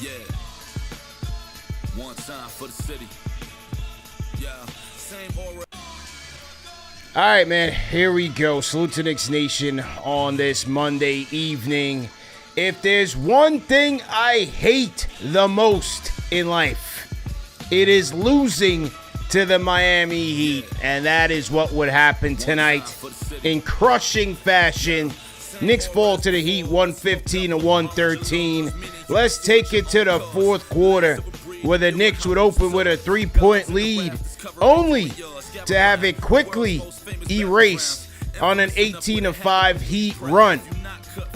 Yeah. One time for the city. Yeah. Same aura. All right, man, here we go. Salute to Knicks Nation on this Monday evening. If there's one thing I hate the most in life, it is losing to the Miami Heat, and that is what would happen tonight in crushing fashion. Knicks fall to the Heat 115-113. Let's take it to the fourth quarter, where the Knicks would open with a 3-point lead, only to have it quickly erased on an 18-5 Heat run.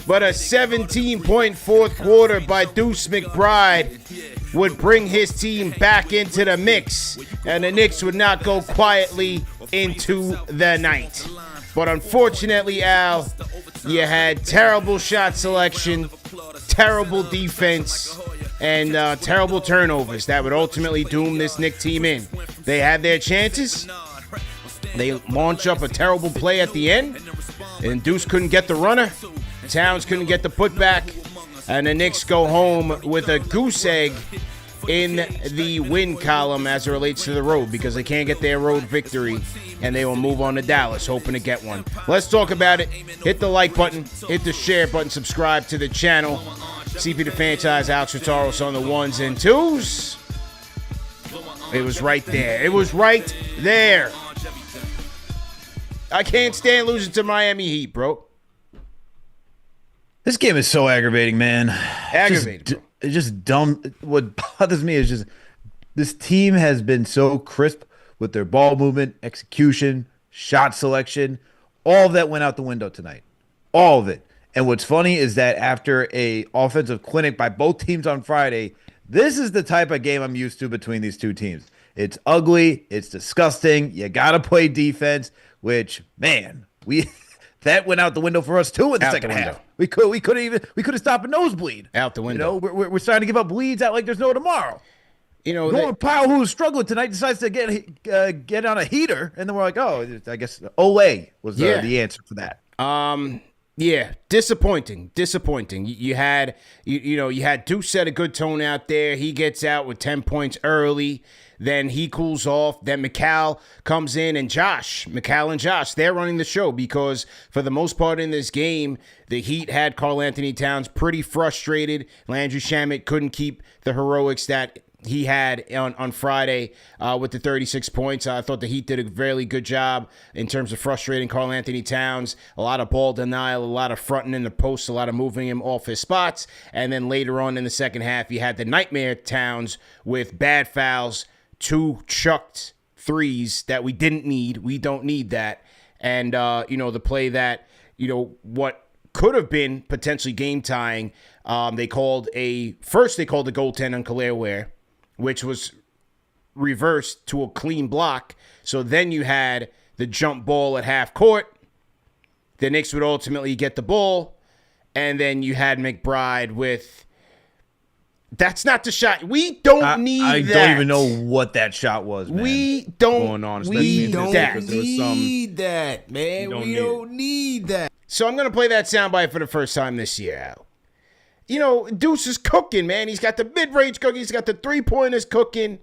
But a 17-point fourth quarter by Deuce McBride would bring his team back into the mix, and the Knicks would not go quietly into the night. But unfortunately, Al, you had terrible shot selection, terrible defense, and terrible turnovers that would ultimately doom this Knicks team in. They had their chances. They launch up a terrible play at the end, and Deuce couldn't get the runner. Towns couldn't get the putback, and the Knicks go home with a goose egg in the win column as it relates to the road, because they can't get their road victory, and they will move on to Dallas, hoping to get one. Let's talk about it. Hit the like button, hit the share button, subscribe to the channel. CP the Franchise, Alex Rotaros on the ones and twos. It was right there. It was right there. I can't stand losing to Miami Heat, bro. This game is so aggravating, man. Aggravating. It's just dumb. What bothers me is just this team has been so crisp with their ball movement, execution, shot selection. All of that went out the window tonight. All of it. And what's funny is that after a offensive clinic by both teams on Friday, this is the type of game I'm used to between these two teams. It's ugly. It's disgusting. You got to play defense, which, man, that went out the window for us too in the second half. We could have stopped a nosebleed. Out the window. You know, we're starting to give up bleeds out like there's no tomorrow. You know, Norman Powell, who's struggling tonight, decides to get on a heater, and then we're like, oh, I guess Olay was the answer for that. Yeah, disappointing. You had Deuce set a good tone out there. He gets out with 10 points early. Then he cools off. Then Mikal comes in, and Mikal and Josh, they're running the show, because for the most part in this game, the Heat had Karl Anthony Towns pretty frustrated. Landry Shamet couldn't keep the heroics that he had on Friday with the 36 points. I thought the Heat did a very good job in terms of frustrating Karl Anthony Towns. A lot of ball denial, a lot of fronting in the post, a lot of moving him off his spots. And then later on in the second half, you had the nightmare Towns with bad fouls, 2 chucked threes that we didn't need. We don't need that. And, the play that, what could have been potentially game tying, they called a goaltend on Khalil Ware, which was reversed to a clean block. So then you had the jump ball at half court. The Knicks would ultimately get the ball. And then you had McBride with... That's not the shot. We don't need that. I don't even know what that shot was, man. We don't going on, need that. We need that, man. We don't need that. So I'm going to play that soundbite for the first time this year, Al. Deuce is cooking, man. He's got the mid-range cooking. He's got the three-pointers cooking.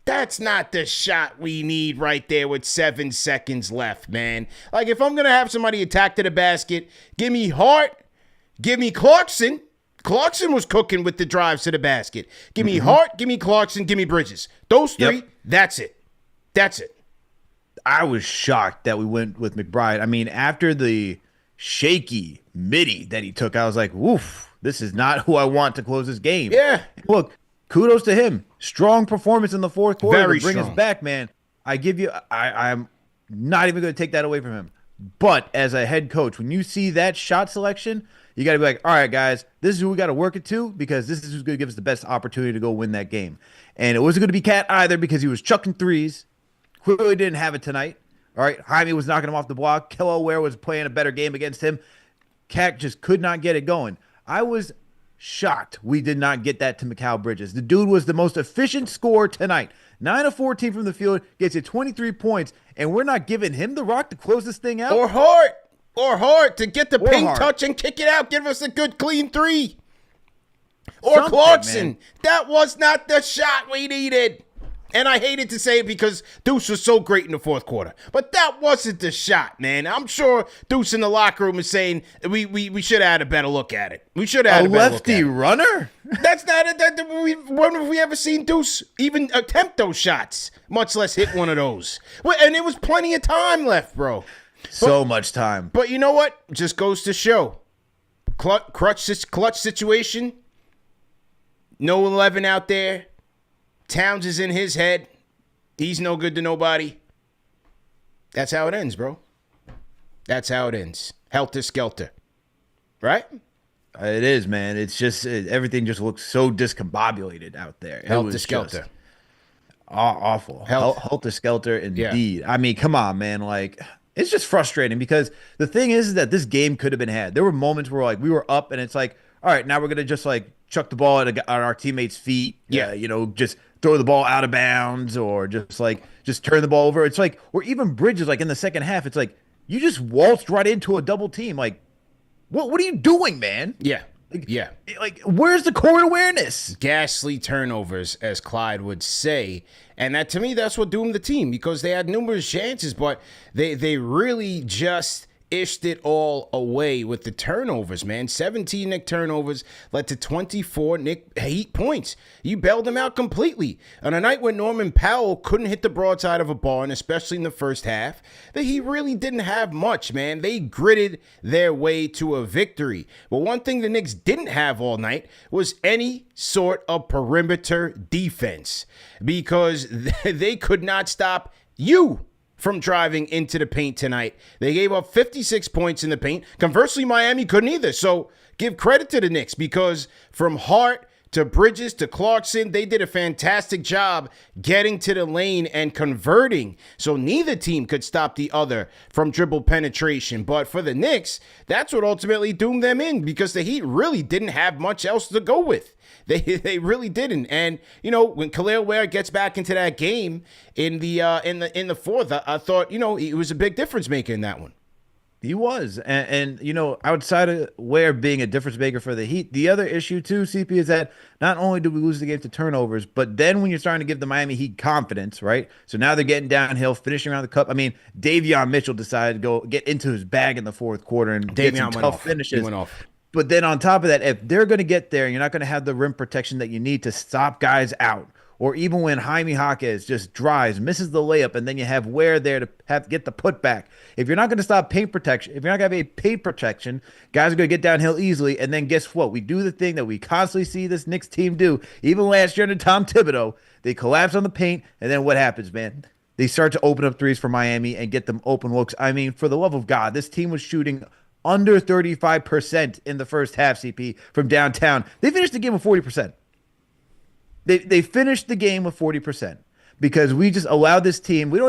That's not the shot we need right there with 7 seconds left, man. Like, if I'm going to have somebody attack to the basket, give me Hart, give me Clarkson. Clarkson was cooking with the drives to the basket. Give me Hart, give me Clarkson, give me Bridges. Those three, That's it. I was shocked that we went with McBride. I mean, after the shaky midi that he took, I was like, woof, this is not who I want to close this game. Yeah. Look, kudos to him. Strong performance in the fourth quarter Very to bring strong. us back, man. I'm not even going to take that away from him. But as a head coach, when you see that shot selection, you got to be like, all right, guys, this is who we got to work it to, because this is who's going to give us the best opportunity to go win that game. And it wasn't going to be Cat either, because he was chucking threes. Clearly didn't have it tonight. All right, Jaime was knocking him off the block. Kello Ware was playing a better game against him. Cat just could not get it going. I was shocked we did not get that to Mikal Bridges. The dude was the most efficient scorer tonight. 9 of 14 from the field, gets you 23 points, and we're not giving him the rock to close this thing out? Or Hart to get the paint touch and kick it out. Give us a good clean three. Or Something, Clarkson. man. That was not the shot we needed. And I hated to say it because Deuce was so great in the fourth quarter. But that wasn't the shot, man. I'm sure Deuce in the locker room is saying we should have had a better look at it. We should have had a better look at lefty it. runner? That's not it. When have we ever seen Deuce even attempt those shots, much less hit one of those? And there was plenty of time left, bro. So much time. But you know what? Just goes to show. Clutch situation. No 11 out there. Towns is in his head. He's no good to nobody. That's how it ends, bro. That's how it ends. Helter skelter. Right? It is, man. It's just everything just looks so discombobulated out there. Helter skelter. Awful. Helter skelter indeed. Yeah. I mean, come on, man. Like, it's just frustrating because the thing is that this game could have been had. There were moments where like we were up and it's like, all right, now we're gonna just like chuck the ball at our teammates' feet. Yeah. Just throw the ball out of bounds or just turn the ball over. It's like, or even Bridges, like in the second half, it's like you just waltzed right into a double team. Like, what are you doing, man? Yeah. Like, where's the court awareness? Ghastly turnovers, as Clyde would say. And that, to me, that's what doomed the team because they had numerous chances, but they really just ished it all away with the turnovers, man. 17 Knick turnovers led to 24 Knick Heat points. You bailed them out completely. On a night when Norman Powell couldn't hit the broadside of a barn, especially in the first half, the Heat really didn't have much, man. They gritted their way to a victory. But one thing the Knicks didn't have all night was any sort of perimeter defense because they could not stop you from driving into the paint tonight. They gave up 56 points in the paint. Conversely, Miami couldn't either. So give credit to the Knicks because from Hart to Bridges to Clarkson, they did a fantastic job getting to the lane and converting. So neither team could stop the other from dribble penetration. But for the Knicks, that's what ultimately doomed them in because the Heat really didn't have much else to go with. They really didn't. And, you know, when Khalil Ware gets back into that game in the fourth, I thought, you know, he was a big difference maker in that one. He was. And you know, outside of Ware being a difference maker for the Heat, the other issue too, CP, is that not only did we lose the game to turnovers, but then when you're starting to give the Miami Heat confidence, right? So now they're getting downhill, finishing around the cup. I mean, Davion Mitchell decided to go get into his bag in the fourth quarter and get some tough finishes. He went off. But then on top of that, if they're going to get there, you're not going to have the rim protection that you need to stop guys out. Or even when Jaime Jaquez just drives, misses the layup, and then you have Ware there to get the putback. If you're not going to stop paint protection, if you're not going to have a paint protection, guys are going to get downhill easily. And then guess what? We do the thing that we constantly see this Knicks team do. Even last year under Tom Thibodeau, they collapse on the paint, and then what happens, man? They start to open up threes for Miami and get them open looks. I mean, for the love of God, this team was shooting under 35% in the first half, CP, from downtown. They finished the game with 40%. They finished the game with 40% because we just allowed this team. We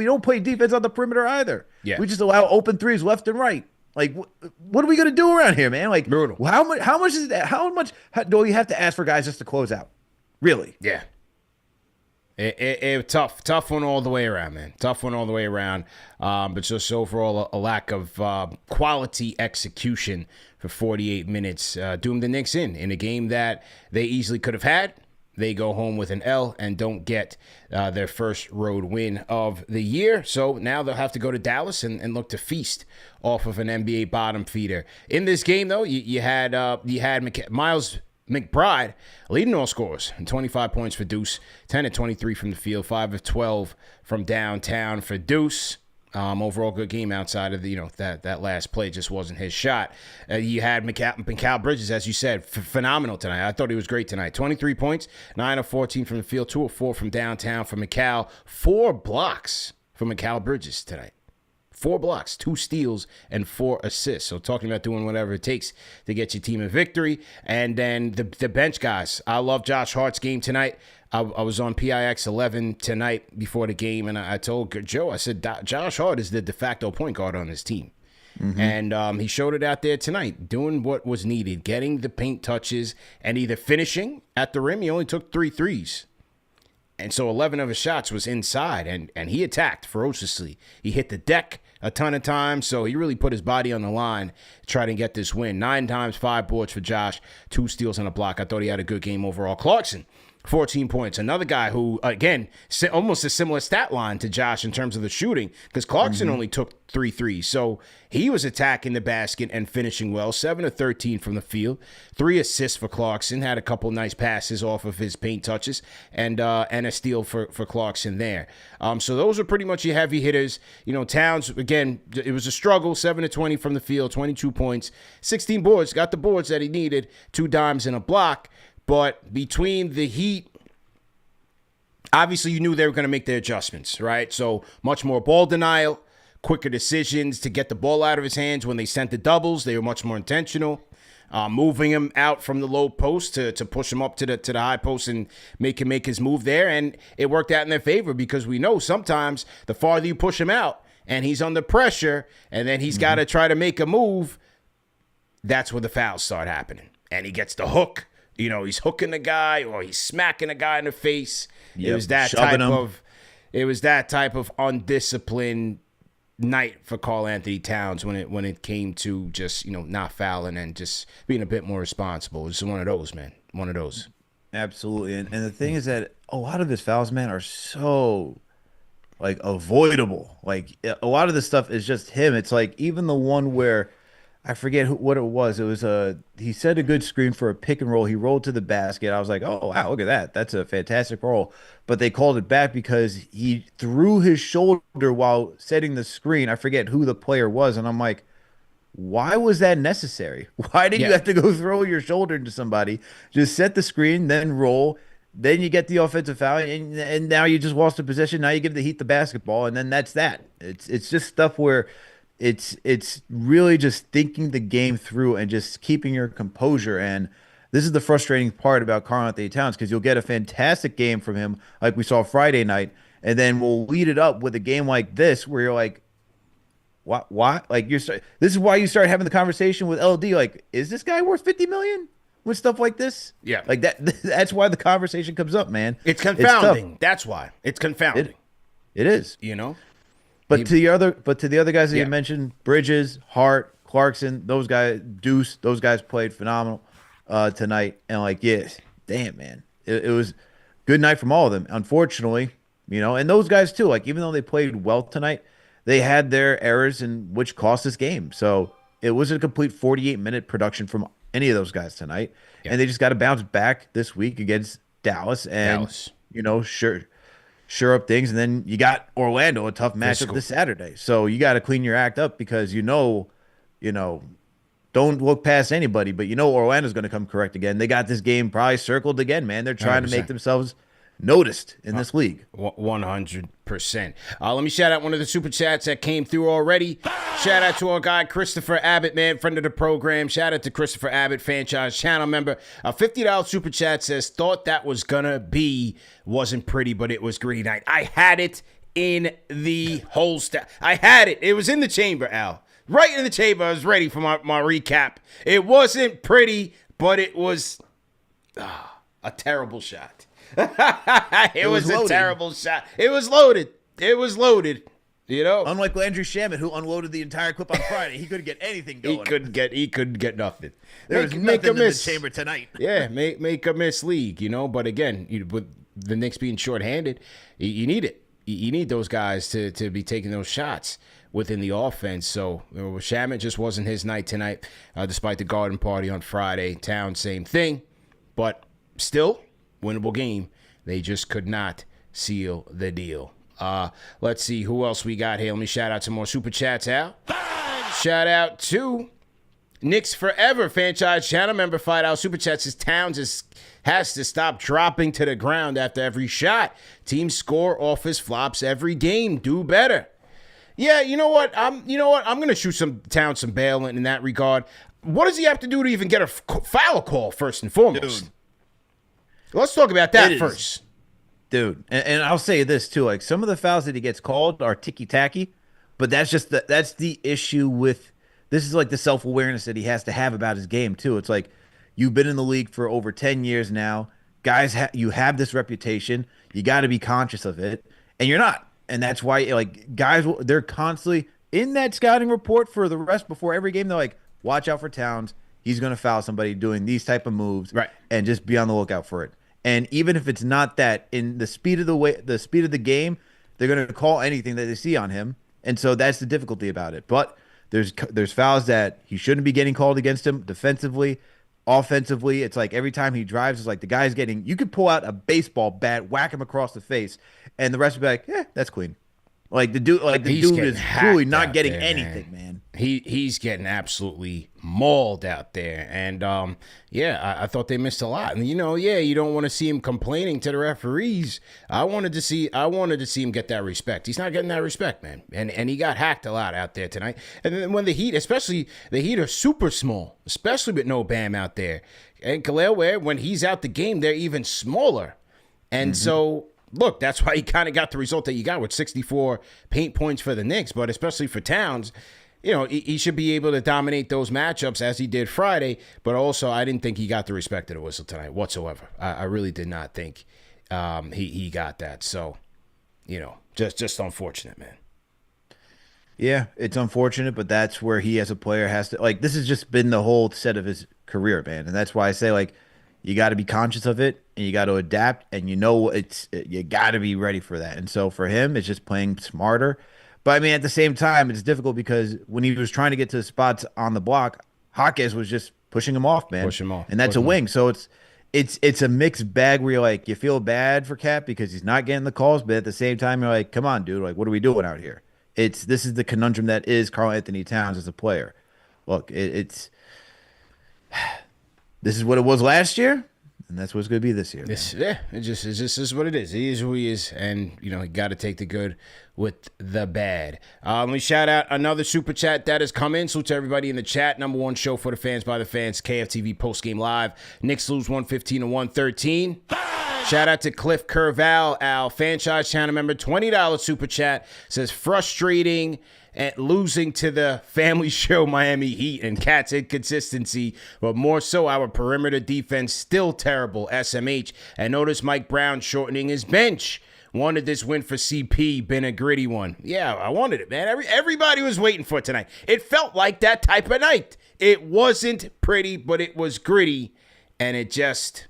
don't play defense on the perimeter either. Yeah. We just allow open threes left and right. Like, what are we gonna do around here, man? Like, brutal. How much is that? How much do you have to ask for guys just to close out? Really? Yeah. It tough one all the way around, man. Tough one all the way around. But just overall a lack of quality execution for 48 minutes doomed the Knicks in a game that they easily could have had. They go home with an L and don't get their first road win of the year. So now they'll have to go to Dallas and look to feast off of an NBA bottom feeder. In this game, though, you had Miles McBride leading all scorers, and 25 points for Deuce, 10 of 23 from the field, 5 of 12 from downtown for Deuce. Overall good game outside of that last play just wasn't his shot. You had Mikal Bridges, as you said, phenomenal tonight. I thought he was great tonight. 23 points, 9 of 14 from the field, 2 of 4 from downtown for Mikal. 4 blocks for Mikal Bridges tonight. 4 blocks, 2 steals, and 4 assists. So talking about doing whatever it takes to get your team a victory. And then the bench guys. I love Josh Hart's game tonight. I was on PIX 11 tonight before the game, and I told Joe, I said, Josh Hart is the de facto point guard on this team. Mm-hmm. And he showed it out there tonight, doing what was needed, getting the paint touches, and either finishing at the rim. He only took 3 threes. And so 11 of his shots was inside, and he attacked ferociously. He hit the deck a ton of times, so he really put his body on the line to try to get this win. 9 times, 5 boards for Josh, 2 steals and a block. I thought he had a good game overall. Clarkson, 14 points. Another guy who, again, almost a similar stat line to Josh in terms of the shooting, because Clarkson only took 3 threes. So he was attacking the basket and finishing well. 7 of 13 from the field. 3 assists for Clarkson. Had a couple nice passes off of his paint touches, and a steal for Clarkson there. So those are pretty much your heavy hitters. Towns, again, it was a struggle. 7 of 20 from the field, 22 points, 16 boards. Got the boards that he needed, 2 dimes and a block. But between the Heat, obviously you knew they were going to make their adjustments, right? So much more ball denial, quicker decisions to get the ball out of his hands when they sent the doubles. They were much more intentional, moving him out from the low post to push him up to the high post and make him make his move there. And it worked out in their favor, because we know sometimes the farther you push him out and he's under pressure and then he's got to try to make a move, that's where the fouls start happening. And he gets the hook. He's hooking the guy or he's smacking a guy in the face. Yep, it was that type of undisciplined night for Karl Anthony Towns when it came to just, not fouling and just being a bit more responsible. It's one of those, man. One of those. Absolutely. And the thing is that a lot of his fouls, man, are so avoidable. Like, a lot of this stuff is just him. It's like even the one where I forget what it was. It was he set a good screen for a pick and roll. He rolled to the basket. I was like, oh, wow, look at that. That's a fantastic roll. But they called it back because he threw his shoulder while setting the screen. I forget who the player was. And I'm like, why was that necessary? Why did you have to go throw your shoulder into somebody? Just set the screen, then roll. Then you get the offensive foul, and now you just lost the possession. Now you give the Heat the basketball, and then that's that. It's just stuff where it's really just thinking the game through and just keeping your composure. And this is the frustrating part about Karl Anthony Towns, because you'll get a fantastic game from him like we saw Friday night, and then we'll lead it up with a game like this where you're like, what? Like, this is why you start having the conversation with LD. Like, is this guy worth $50 million with stuff like this? Yeah, like that. That's why the conversation comes up, man. It's confounding. That's why it's confounding. It is. But to the other guys that you mentioned, Bridges, Hart, Clarkson, those guys, Deuce, those guys played phenomenal tonight. And damn, man, it was a good night from all of them. Unfortunately, and those guys too. Like, even though they played well tonight, they had their errors, which cost this game. So it wasn't a complete 48-minute production from any of those guys tonight, and they just got to bounce back this week against Dallas. And sure up things, and then you got Orlando, a tough matchup this Saturday. So you got to clean your act up, because don't look past anybody, but Orlando's going to come correct again. They got this game probably circled again, man. They're trying 100%. To make themselves noticed in this league. 100%. Let me shout out one of the super chats that came through already. Shout out to our guy Christopher Abbott, man, friend of the program. Shout out to Christopher Abbott, franchise channel member. A $50 super chat says, thought that was gonna be, wasn't pretty, but it was gritty night. I had it in the holster. I had it. It was in the chamber, Al. Right in the chamber. I was ready for my recap. It wasn't pretty, but it was a terrible shot. It was a terrible shot. It was loaded. Unlike Landry Shamet, who unloaded the entire clip on Friday, he couldn't get anything going. He couldn't get nothing. There was nothing in the chamber tonight. Yeah, make a miss league, But again, with the Knicks being shorthanded, you need it. You need those guys to be taking those shots within the offense. So Shamet just wasn't his night tonight, despite the garden party on Friday. Town, same thing, but still winnable game. They just could not seal the deal. Let's see who else we got here. Let me shout out some more super chats out. Shout out to Knicks Forever franchise channel member. $5 super chat says Towns has to stop dropping to the ground after every shot. Teams score off his flops every game. Do better. Yeah, you know what? I'm gonna shoot some Towns some bail in that regard. What does he have to do to even get a foul call first and foremost? Dude. Let's talk about that first. Dude, and I'll say this too, like some of the fouls that he gets called are ticky-tacky, but that's the issue with this is like the self-awareness that he has to have about his game too. It's like you've been in the league for over 10 years now. Guys, you have this reputation. You got to be conscious of it, and you're not. And that's why like guys, they're constantly in that scouting report for the rest before every game, they're like, watch out for Towns. He's going to foul somebody doing these type of moves, right? And just be on the lookout for it. And even if it's not that, in the speed of the game, they're going to call anything that they see on him, and so that's the difficulty about it. But there's fouls that he shouldn't be getting called against him defensively, offensively. It's like every time he drives, it's like the guy's getting. You could pull out a baseball bat, whack him across the face, and the rest would be like, yeah, that's clean. Like the dude is truly not getting anything, man. He's getting absolutely mauled out there, and I thought they missed a lot. And you don't want to see him complaining to the referees. I wanted to see him get that respect. He's not getting that respect, man, and he got hacked a lot out there tonight. And then when the Heat, especially the Heat, are super small, especially with no Bam out there, and Khalil, when he's out the game, they're even smaller, and so. Look, that's why he kind of got the result that you got with 64 paint points for the Knicks. But especially for Towns, he should be able to dominate those matchups as he did Friday. But also, I didn't think he got the respect of the whistle tonight whatsoever. I really did not think he got that. So, just unfortunate, man. Yeah, it's unfortunate, but that's where he as a player has to, like, this has just been the whole set of his career, man. And that's why I say, like, you got to be conscious of it, and you got to adapt, and you got to be ready for that. And so for him, it's just playing smarter. But I mean, at the same time, it's difficult because when he was trying to get to the spots on the block, Hawkes was just pushing him off, man. Push him off, and that's a wing. So it's a mixed bag where you're like, you feel bad for Cap because he's not getting the calls, but at the same time, you're like, come on, dude, like, what are we doing out here? This is the conundrum that is Karl Anthony Towns as a player. Look, this is what it was last year, and that's what it's going to be this year. It just is what it is. He is who he is, and you got to take the good with the bad. Let me shout out another super chat that has come in. Salute to everybody in the chat. Number one show for the fans by the fans. KFTV postgame live. Knicks lose 115-113. Shout out to Cliff Curval, our franchise channel member, $20 super chat. Says frustrating at losing to the family show Miami Heat and Cat's inconsistency, but more so our perimeter defense still terrible, SMH. And notice Mike Brown shortening his bench. Wanted this win for CP, been a gritty one. Yeah, I wanted it, man. Everybody was waiting for it tonight. It felt like that type of night. It wasn't pretty, but it was gritty, and it just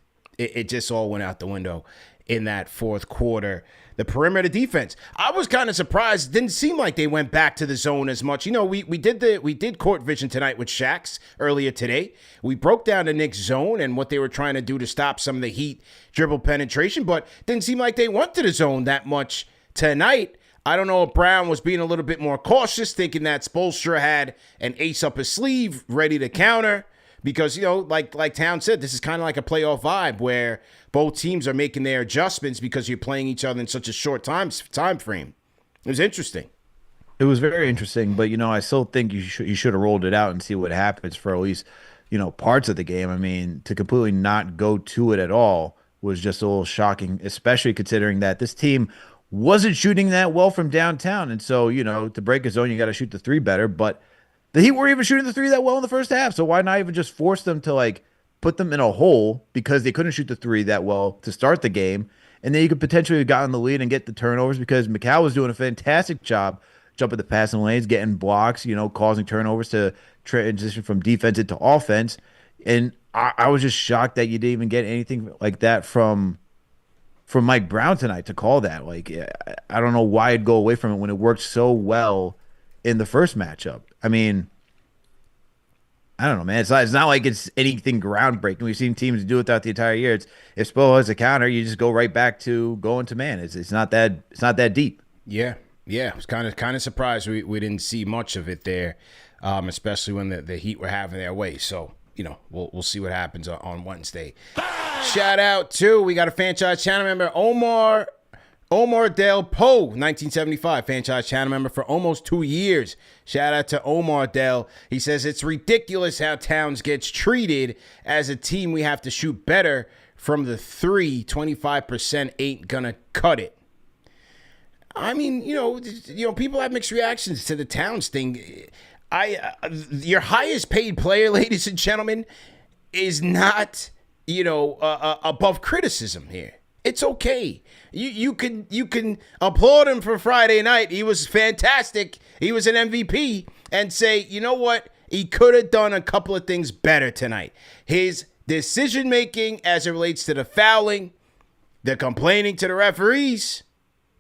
all went out the window in that fourth quarter. The perimeter defense, I was kind of surprised. It didn't seem like they went back to the zone as much. We did court vision tonight with Shax earlier today. We broke down the Knicks zone and what they were trying to do to stop some of the Heat dribble penetration, but didn't seem like they went to the zone that much tonight. I don't know if Brown was being a little bit more cautious, thinking that Spoelstra had an ace up his sleeve ready to counter. Because, like Town said, this is kind of like a playoff vibe where both teams are making their adjustments because you're playing each other in such a short time frame. It was interesting. It was very interesting, but, I still think you should have rolled it out and see what happens for at least, parts of the game. I mean, to completely not go to it at all was just a little shocking, especially considering that this team wasn't shooting that well from downtown. And so, to break a zone, you got to shoot the three better, but the Heat weren't even shooting the three that well in the first half, so why not even just force them to, put them in a hole because they couldn't shoot the three that well to start the game, and then you could potentially have gotten the lead and get the turnovers because Mikal was doing a fantastic job jumping the passing lanes, getting blocks, causing turnovers to transition from defense into offense, and I was just shocked that you didn't even get anything like that from Mike Brown tonight to call that. I don't know why it'd go away from it when it worked so well in the first matchup. I mean, I don't know, man. It's not like it's anything groundbreaking. We've seen teams do it throughout the entire year. If Spo has a counter, you just go right back to going to man. It's not that deep. Yeah. I was kind of surprised we didn't see much of it there, especially when the Heat were having their way. So we'll see what happens on Wednesday. Shout out to, we got a franchise channel member, Omar Del Poe, 1975, franchise channel member for almost 2 years. Shout out to Omar Del. He says, it's ridiculous how Towns gets treated. As a team, we have to shoot better from the three. 25% ain't gonna cut it. I mean, people have mixed reactions to the Towns thing. Your highest paid player, ladies and gentlemen, is not, above criticism here. It's okay. You can applaud him for Friday night. He was fantastic He was an MVP and say, you know what? He could have done a couple of things better tonight. His decision-making as it relates to the fouling, the complaining to the referees,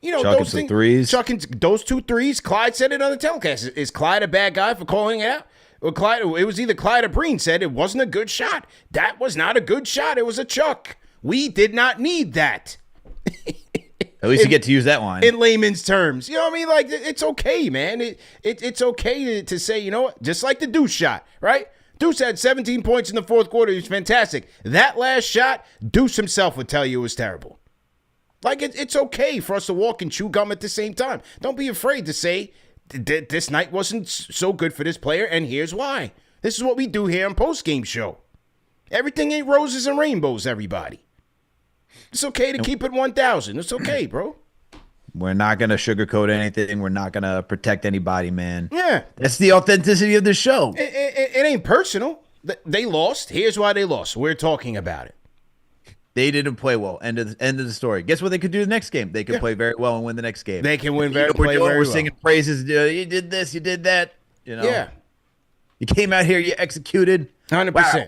you know, chucking those some things. threes. Chucking those 2 threes. Clyde said it on the telecast. Is Clyde a bad guy for calling it out? Or Clyde, it was either Clyde or Breen said it wasn't a good shot. That was not a good shot. It was a chuck. We did not need that. At least you get to use that line. In layman's terms. You know what I mean? Like, it's okay, man. It's okay to say, you know what? Just like the Deuce shot, right? Deuce had 17 points in the fourth quarter. He was fantastic. That last shot, Deuce himself would tell you it was terrible. Like, it's okay for us to walk and chew gum at the same time. Don't be afraid to say this night wasn't so good for this player, and here's why. This is what we do here on Post-Game Show. Everything ain't roses and rainbows, everybody. It's okay to keep it 1,000. It's okay, bro. We're not going to sugarcoat anything. We're not going to protect anybody, man. Yeah. That's the authenticity of the show. It ain't personal. They lost. Here's why they lost. We're talking about it. They didn't play well. End of the story. Guess what they could do the next game? They could play very well and win the next game. They can win play very well. We're well. singing praises. You did this. You did that. You know. Yeah. You came out here. You executed. 100%. Wow.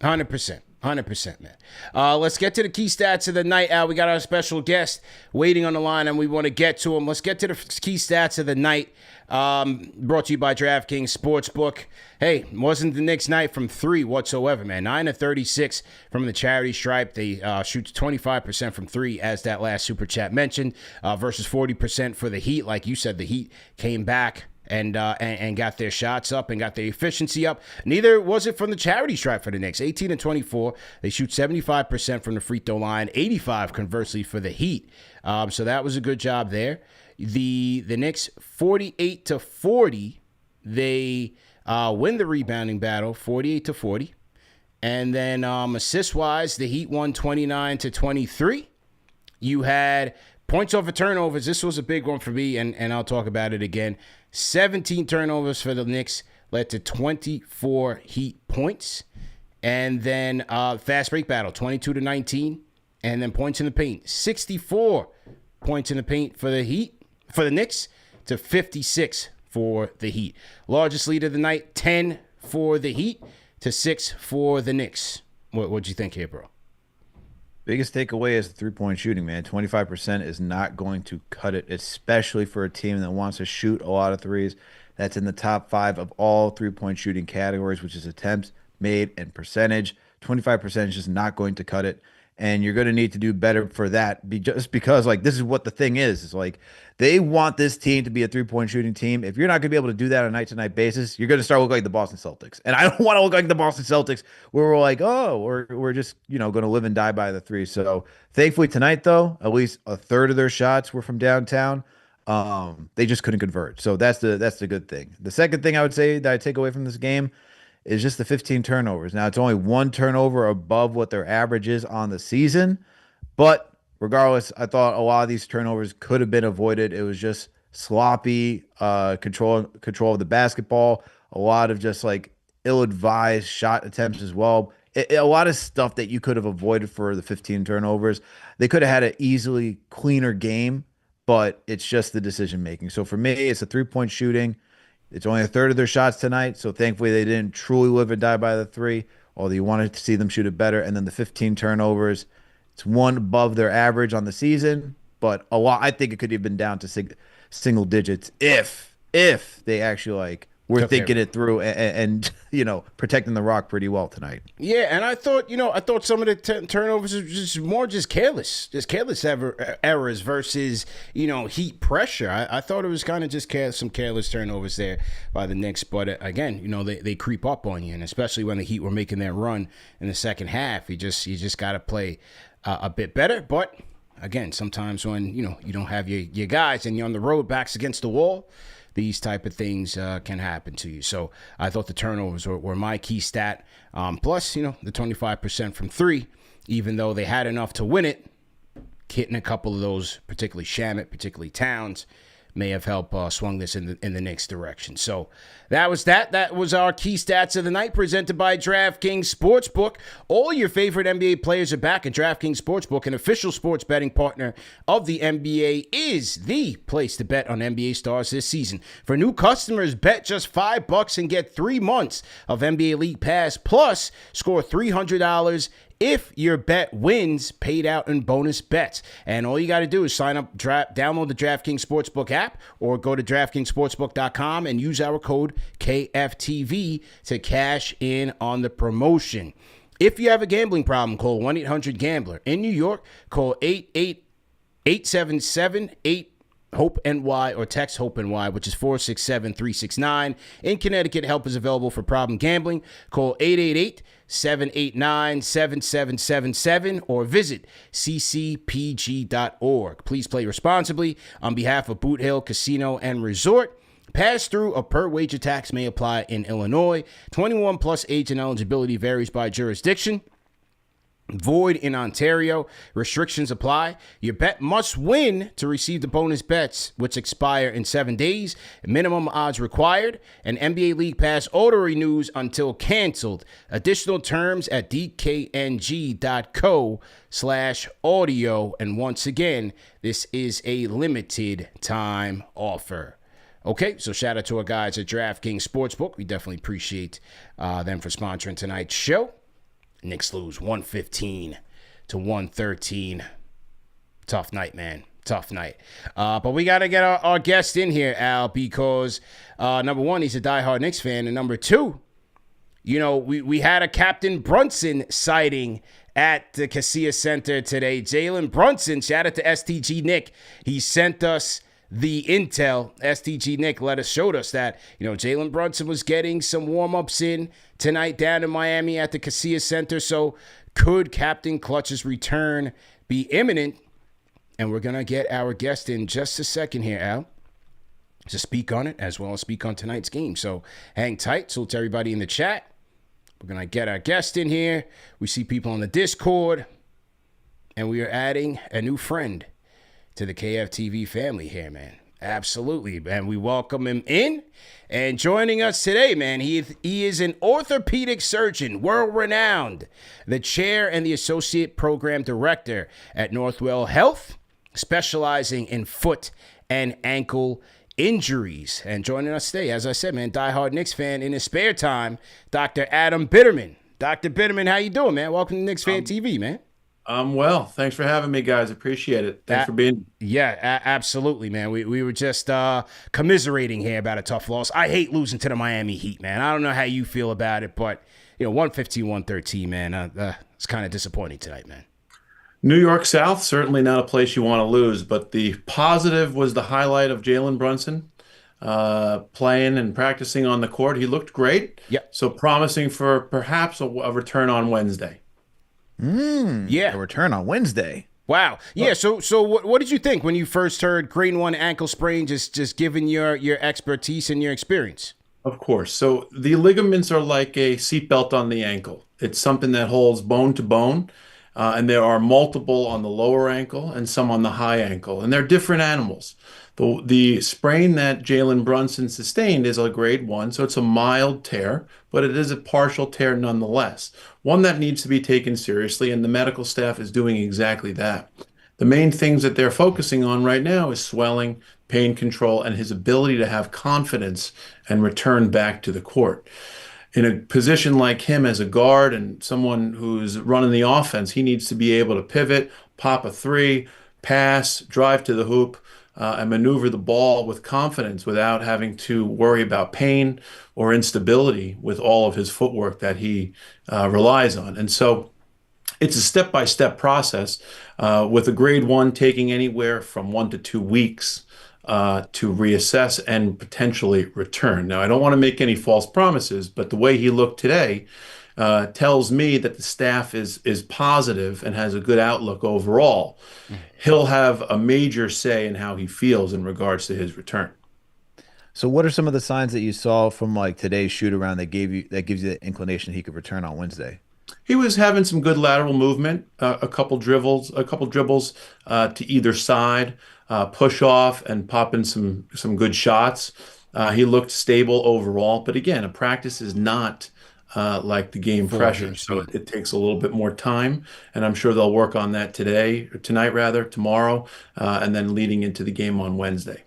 100%. 100%, man. Let's get to the key stats of the night, Al. We got our special guest waiting on the line, and we want to get to him. Let's get to the key stats of the night. Brought to you by DraftKings Sportsbook. Hey, wasn't the Knicks night from 3 whatsoever, man. 9 of 36 from the charity stripe. They shoot 25% from 3, as that last super chat mentioned, versus 40% for the Heat. Like you said, the Heat came back and got their shots up and got their efficiency up. Neither was it from the charity stripe for the Knicks. 18 and 24. They shoot 75% from the free throw line, 85 conversely for the Heat. So that was a good job there. The Knicks 48 to 40. They win the rebounding battle 48 to 40. And then assist wise, the Heat won 29 to 23. You had points over turnovers. This was a big one for me, and I'll talk about it again. 17 turnovers for the Knicks led to 24 Heat points. And then fast break battle, 22 to 19. And then points in the paint, 64 points in the paint for the Heat, for the Knicks, to 56 for the Heat. Largest lead of the night, 10 for the Heat to 6 for the Knicks. What'd you think here, bro? Biggest takeaway is the three-point shooting, man. 25% is not going to cut it, especially for a team that wants to shoot a lot of threes. That's in the top 5 of all three-point shooting categories, which is attempts made and percentage. 25% is just not going to cut it. And you're going to need to do better for that, just because, like, this is what the thing is. It's like they want this team to be a three-point shooting team. If you're not going to be able to do that on a night-to-night basis, you're going to start looking like the Boston Celtics. And I don't want to look like the Boston Celtics where we're like, oh, we're just, going to live and die by the three. So thankfully tonight, though, at least a third of their shots were from downtown. They just couldn't convert. So that's the good thing. The second thing I would say that I take away from this game is just the 15 turnovers. Now, it's only 1 turnover above what their average is on the season. But regardless, I thought a lot of these turnovers could have been avoided. It was just sloppy control of the basketball, a lot of just like ill-advised shot attempts as well. A lot of stuff that you could have avoided for the 15 turnovers. They could have had an easily cleaner game, but it's just the decision-making. So for me, it's a three-point shooting. It's only a third of their shots tonight, so thankfully they didn't truly live and die by the three, although you wanted to see them shoot it better. And then the 15 turnovers, it's 1 above their average on the season, but a lot. I think it could have been down to single digits if they actually were thinking it through and protecting the rock pretty well tonight. Yeah, and I thought some of the turnovers was just more careless errors versus Heat pressure. I thought it was kind of just some careless turnovers there by the Knicks, but again, they creep up on you, and especially when the Heat were making their run in the second half, you just got to play a bit better. But again, sometimes when you don't have your guys and you're on the road, backs against the wall, these type of things can happen to you. So I thought the turnovers were my key stat. Plus, the 25% from 3, even though they had enough to win it, hitting a couple of those, particularly Shamet, particularly Towns, may have helped swung this in the Knicks direction. So that was that. That was our key stats of the night, presented by DraftKings Sportsbook. All your favorite NBA players are back, and DraftKings Sportsbook, an official sports betting partner of the NBA, is the place to bet on NBA stars this season. For new customers, bet just $5 and get 3 months of NBA League Pass, plus score $300 if your bet wins, paid out in bonus bets. And all you got to do is sign up, download the DraftKings Sportsbook app, or go to DraftKingsSportsbook.com and use our code KFTV to cash in on the promotion. If you have a gambling problem, call 1-800-GAMBLER. In New York, call 888-877-8-HOPE-NY or text HOPE-NY, which is 467-369. In Connecticut, help is available for problem gambling. Call 888-789-7777 or visit ccpg.org. Please play responsibly. On behalf of Boot Hill Casino and Resort, pass-through of per-wager tax may apply in Illinois. 21 plus age and eligibility varies by jurisdiction. Void in Ontario. Restrictions apply. Your bet must win to receive the bonus bets, which expire in 7 days. Minimum odds required. And NBA League Pass auto renews until canceled. Additional terms at dkng.co/audio. And once again, this is a limited time offer. Okay, so shout out to our guys at DraftKings Sportsbook. We definitely appreciate them for sponsoring tonight's show. Knicks lose 115-113. Tough night, man. Tough night. But we got to get our guest in here, Al, because number one, he's a diehard Knicks fan. And number two, you know, we had a Captain Brunson sighting at the Casilla Center today. Jalen Brunson, shout out to STG Nick. He sent us the intel. STG Nick showed us that, you know, Jalen Brunson was getting some warm-ups in tonight down in Miami at the Casilla Center. So could Captain Clutch's return be imminent? And we're going to get our guest in just a second here, Al, to speak on it as well as speak on tonight's game. So hang tight. Salute to everybody in the chat. We're going to get our guest in here. We see people on the Discord. And we are adding a new friend to the KFTV family here, man. Absolutely, man. We welcome him in. And joining us today, man, he is an orthopedic surgeon, world-renowned, the chair and the associate program director at Northwell Health, specializing in foot and ankle injuries. And joining us today, as I said, man, diehard Knicks fan in his spare time, Dr. Adam Bitterman. Dr. Bitterman, how you doing, man? Welcome to KnicksFanTV, man. I'm well. Thanks for having me, guys. Appreciate it. Thanks for being. Yeah, absolutely, man. We were just commiserating here about a tough loss. I hate losing to the Miami Heat, man. I don't know how you feel about it, but, you know, 115-113, man. It's kind of disappointing tonight, man. New York South, certainly not a place you want to lose, but the positive was the highlight of Jalen Brunson playing and practicing on the court. He looked great. Yep. So promising for perhaps a return on Wednesday. Yeah. A return on Wednesday. Wow. Yeah. So what did you think when you first heard grade 1 ankle sprain, just given your expertise and your experience? Of course. So the ligaments are like a seatbelt on the ankle. It's something that holds bone to bone. And there are multiple on the lower ankle and some on the high ankle. And they're different animals. The sprain that Jalen Brunson sustained is a grade 1, so it's a mild tear, but it is a partial tear nonetheless. One that needs to be taken seriously, and the medical staff is doing exactly that. The main things that they're focusing on right now is swelling, pain control, and his ability to have confidence and return back to the court. In a position like him as a guard and someone who's running the offense, he needs to be able to pivot, pop a three, pass, drive to the hoop, and maneuver the ball with confidence without having to worry about pain or instability with all of his footwork that he relies on. And so it's a step-by-step process with a grade 1 taking anywhere from 1 to 2 weeks to reassess and potentially return. Now, I don't want to make any false promises, but the way he looked today tells me that the staff is positive and has a good outlook overall. He'll have a major say in how he feels in regards to his return. So what are some of the signs that you saw from like today's shoot around that gives you the inclination he could return on Wednesday? He was having some good lateral movement, a couple dribbles to either side. push off and popping some good shots. He looked stable overall, but again, a practice is not like the game Full pressure, game so speed. it takes a little bit more time, and I'm sure they'll work on that today, or tonight rather, tomorrow, and then leading into the game on Wednesday.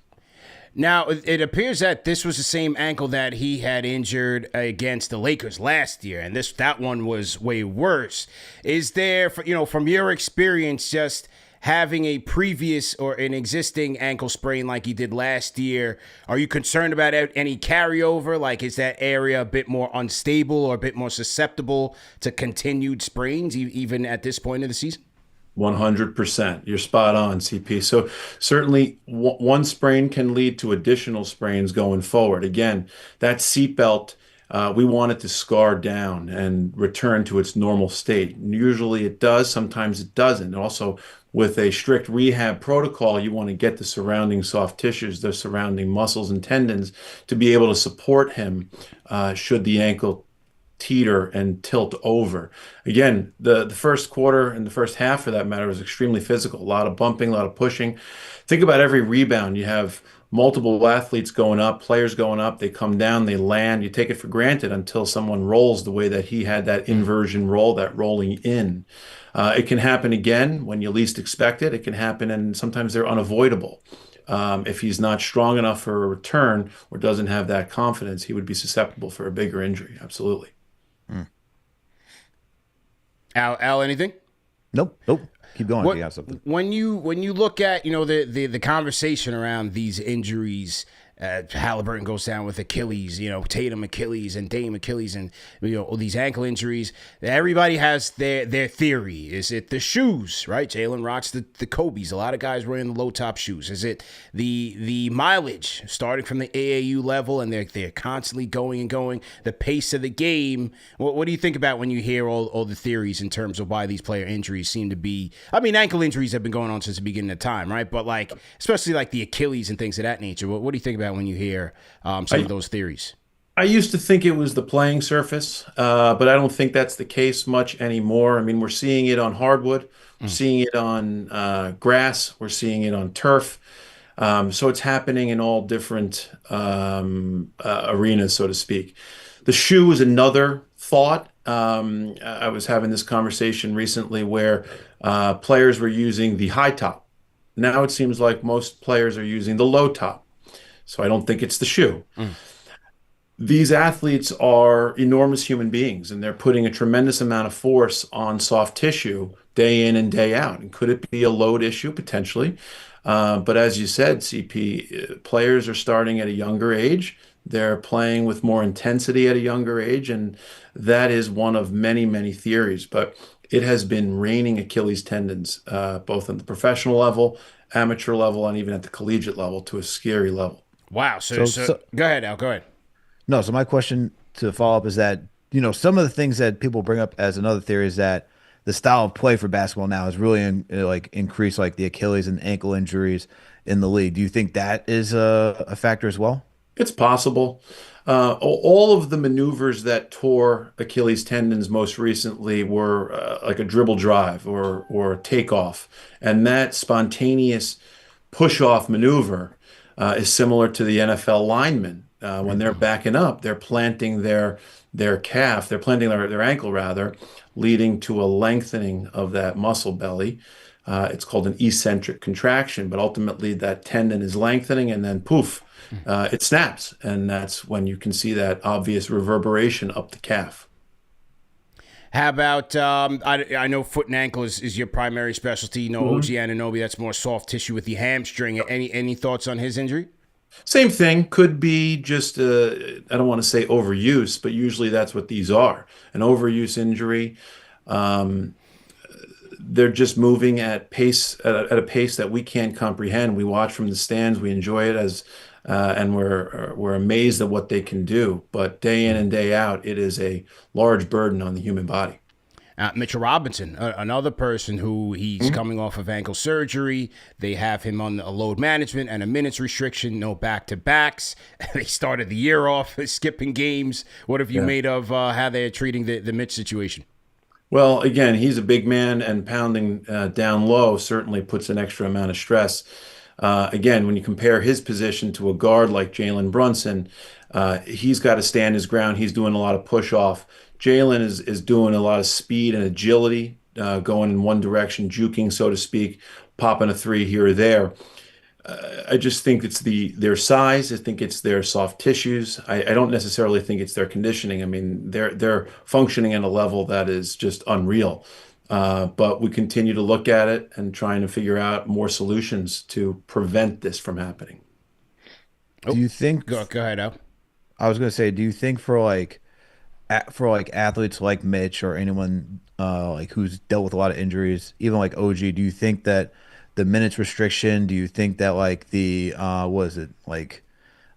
Now, it appears that this was the same ankle that he had injured against the Lakers last year, and that one was way worse. Is there, from your experience, just having a previous or an existing ankle sprain like he did last year, are you concerned about any carryover? Like, is that area a bit more unstable or a bit more susceptible to continued sprains, even at this point of the season? 100%. You're spot on, CP. So certainly one sprain can lead to additional sprains going forward. Again, that seatbelt, we want it to scar down and return to its normal state. Usually it does, sometimes it doesn't. Also, with a strict rehab protocol, you want to get the surrounding soft tissues, the surrounding muscles and tendons to be able to support him should the ankle teeter and tilt over. Again, the first quarter and the first half, for that matter, was extremely physical. A lot of bumping, a lot of pushing. Think about every rebound. You have multiple athletes going up, players going up. They come down, they land. You take it for granted until someone rolls the way that he had that inversion roll, that rolling in. It can happen again when you least expect it. It can happen, and sometimes they're unavoidable. If he's not strong enough for a return or doesn't have that confidence, he would be susceptible for a bigger injury. Absolutely. Al, anything? Nope. Keep going. If you have something. When you look at the conversation around these injuries, Halliburton goes down with Achilles, Tatum Achilles and Dame Achilles, and all these ankle injuries. Everybody has their theory. Is it the shoes, right? Jalen rocks the Kobe's. A lot of guys wearing the low top shoes. Is it the mileage starting from the AAU level and they're constantly going and going? The pace of the game. What do you think about when you hear all the theories in terms of why these player injuries seem to be? I mean, ankle injuries have been going on since the beginning of time, right? But especially like the Achilles and things of that nature. What do you think about when you hear some of those theories? I used to think it was the playing surface, but I don't think that's the case much anymore. I mean, we're seeing it on hardwood, we're seeing it on grass, we're seeing it on turf. So it's happening in all different arenas, so to speak. The shoe is another thought. I was having this conversation recently where players were using the high top. Now it seems like most players are using the low top. So I don't think it's the shoe. These athletes are enormous human beings, and they're putting a tremendous amount of force on soft tissue day in and day out. And could it be a load issue? Potentially. But as you said, CP, players are starting at a younger age. They're playing with more intensity at a younger age, and that is one of many, many theories. But it has been raining Achilles tendons, both at the professional level, amateur level, and even at the collegiate level, to a scary level. Wow. So go ahead, Al. Go ahead. No, so my question to follow up is that, some of the things that people bring up as another theory is that the style of play for basketball now has really increased the Achilles and ankle injuries in the league. Do you think that is a factor as well? It's possible. All of the maneuvers that tore Achilles tendons most recently were like a dribble drive or a takeoff. And that spontaneous push-off maneuver is similar to the NFL linemen. When they're backing up, they're planting their calf, they're planting their ankle rather, leading to a lengthening of that muscle belly. It's called an eccentric contraction, but ultimately that tendon is lengthening and then poof, it snaps. And that's when you can see that obvious reverberation up the calf. How about, I know foot and ankle is your primary specialty. OG Anunoby, that's more soft tissue with the hamstring. Any thoughts on his injury? Same thing. Could be just, I don't want to say overuse, but usually that's what these are. An overuse injury. They're just moving at a pace that we can't comprehend. We watch from the stands. We enjoy it and we're amazed at what they can do. But day in and day out, it is a large burden on the human body. Mitchell Robinson, another person who he's coming off of ankle surgery. They have him on a load management and a minutes restriction, no back-to-backs. They started the year off skipping games. What have you made of how they're treating the Mitch situation? Well, again, he's a big man, and pounding down low certainly puts an extra amount of stress. Again, when you compare his position to a guard like Jalen Brunson, he's got to stand his ground. He's doing a lot of push off. Jalen is doing a lot of speed and agility, going in one direction, juking, so to speak, popping a three here or there. I just think it's their size. I think it's their soft tissues. I don't necessarily think it's their conditioning. I mean, they're functioning at a level that is just unreal. But we continue to look at it and trying to figure out more solutions to prevent this from happening. Do you think? Go ahead, Al. I was gonna say, do you think for athletes like Mitch or anyone like who's dealt with a lot of injuries, even like OG, do you think that the minutes restriction, do you think that like the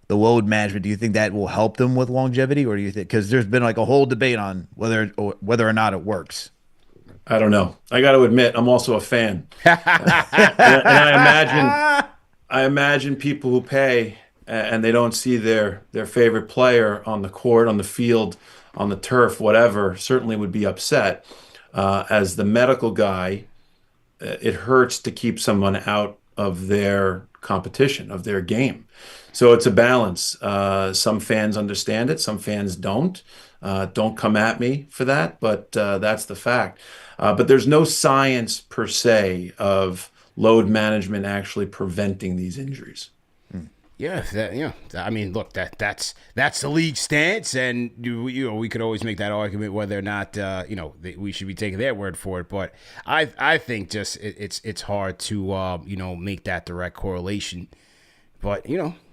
the load management, do you think that will help them with longevity, or do you think, because there's been like a whole debate on whether or not it works? I don't know. I got to admit, I'm also a fan, and I imagine people who pay and they don't see their favorite player on the court, on the field, on the turf, whatever, certainly would be upset. As the medical guy, it hurts to keep someone out of their competition, of their game. So it's a balance. Some fans understand it, some fans don't. Don't come at me for that, but that's the fact. But there's no science per se of load management actually preventing these injuries. Yeah, I mean, look, that's the league stance, and we could always make that argument whether or not we should be taking their word for it. But I think just it's hard to make that direct correlation. But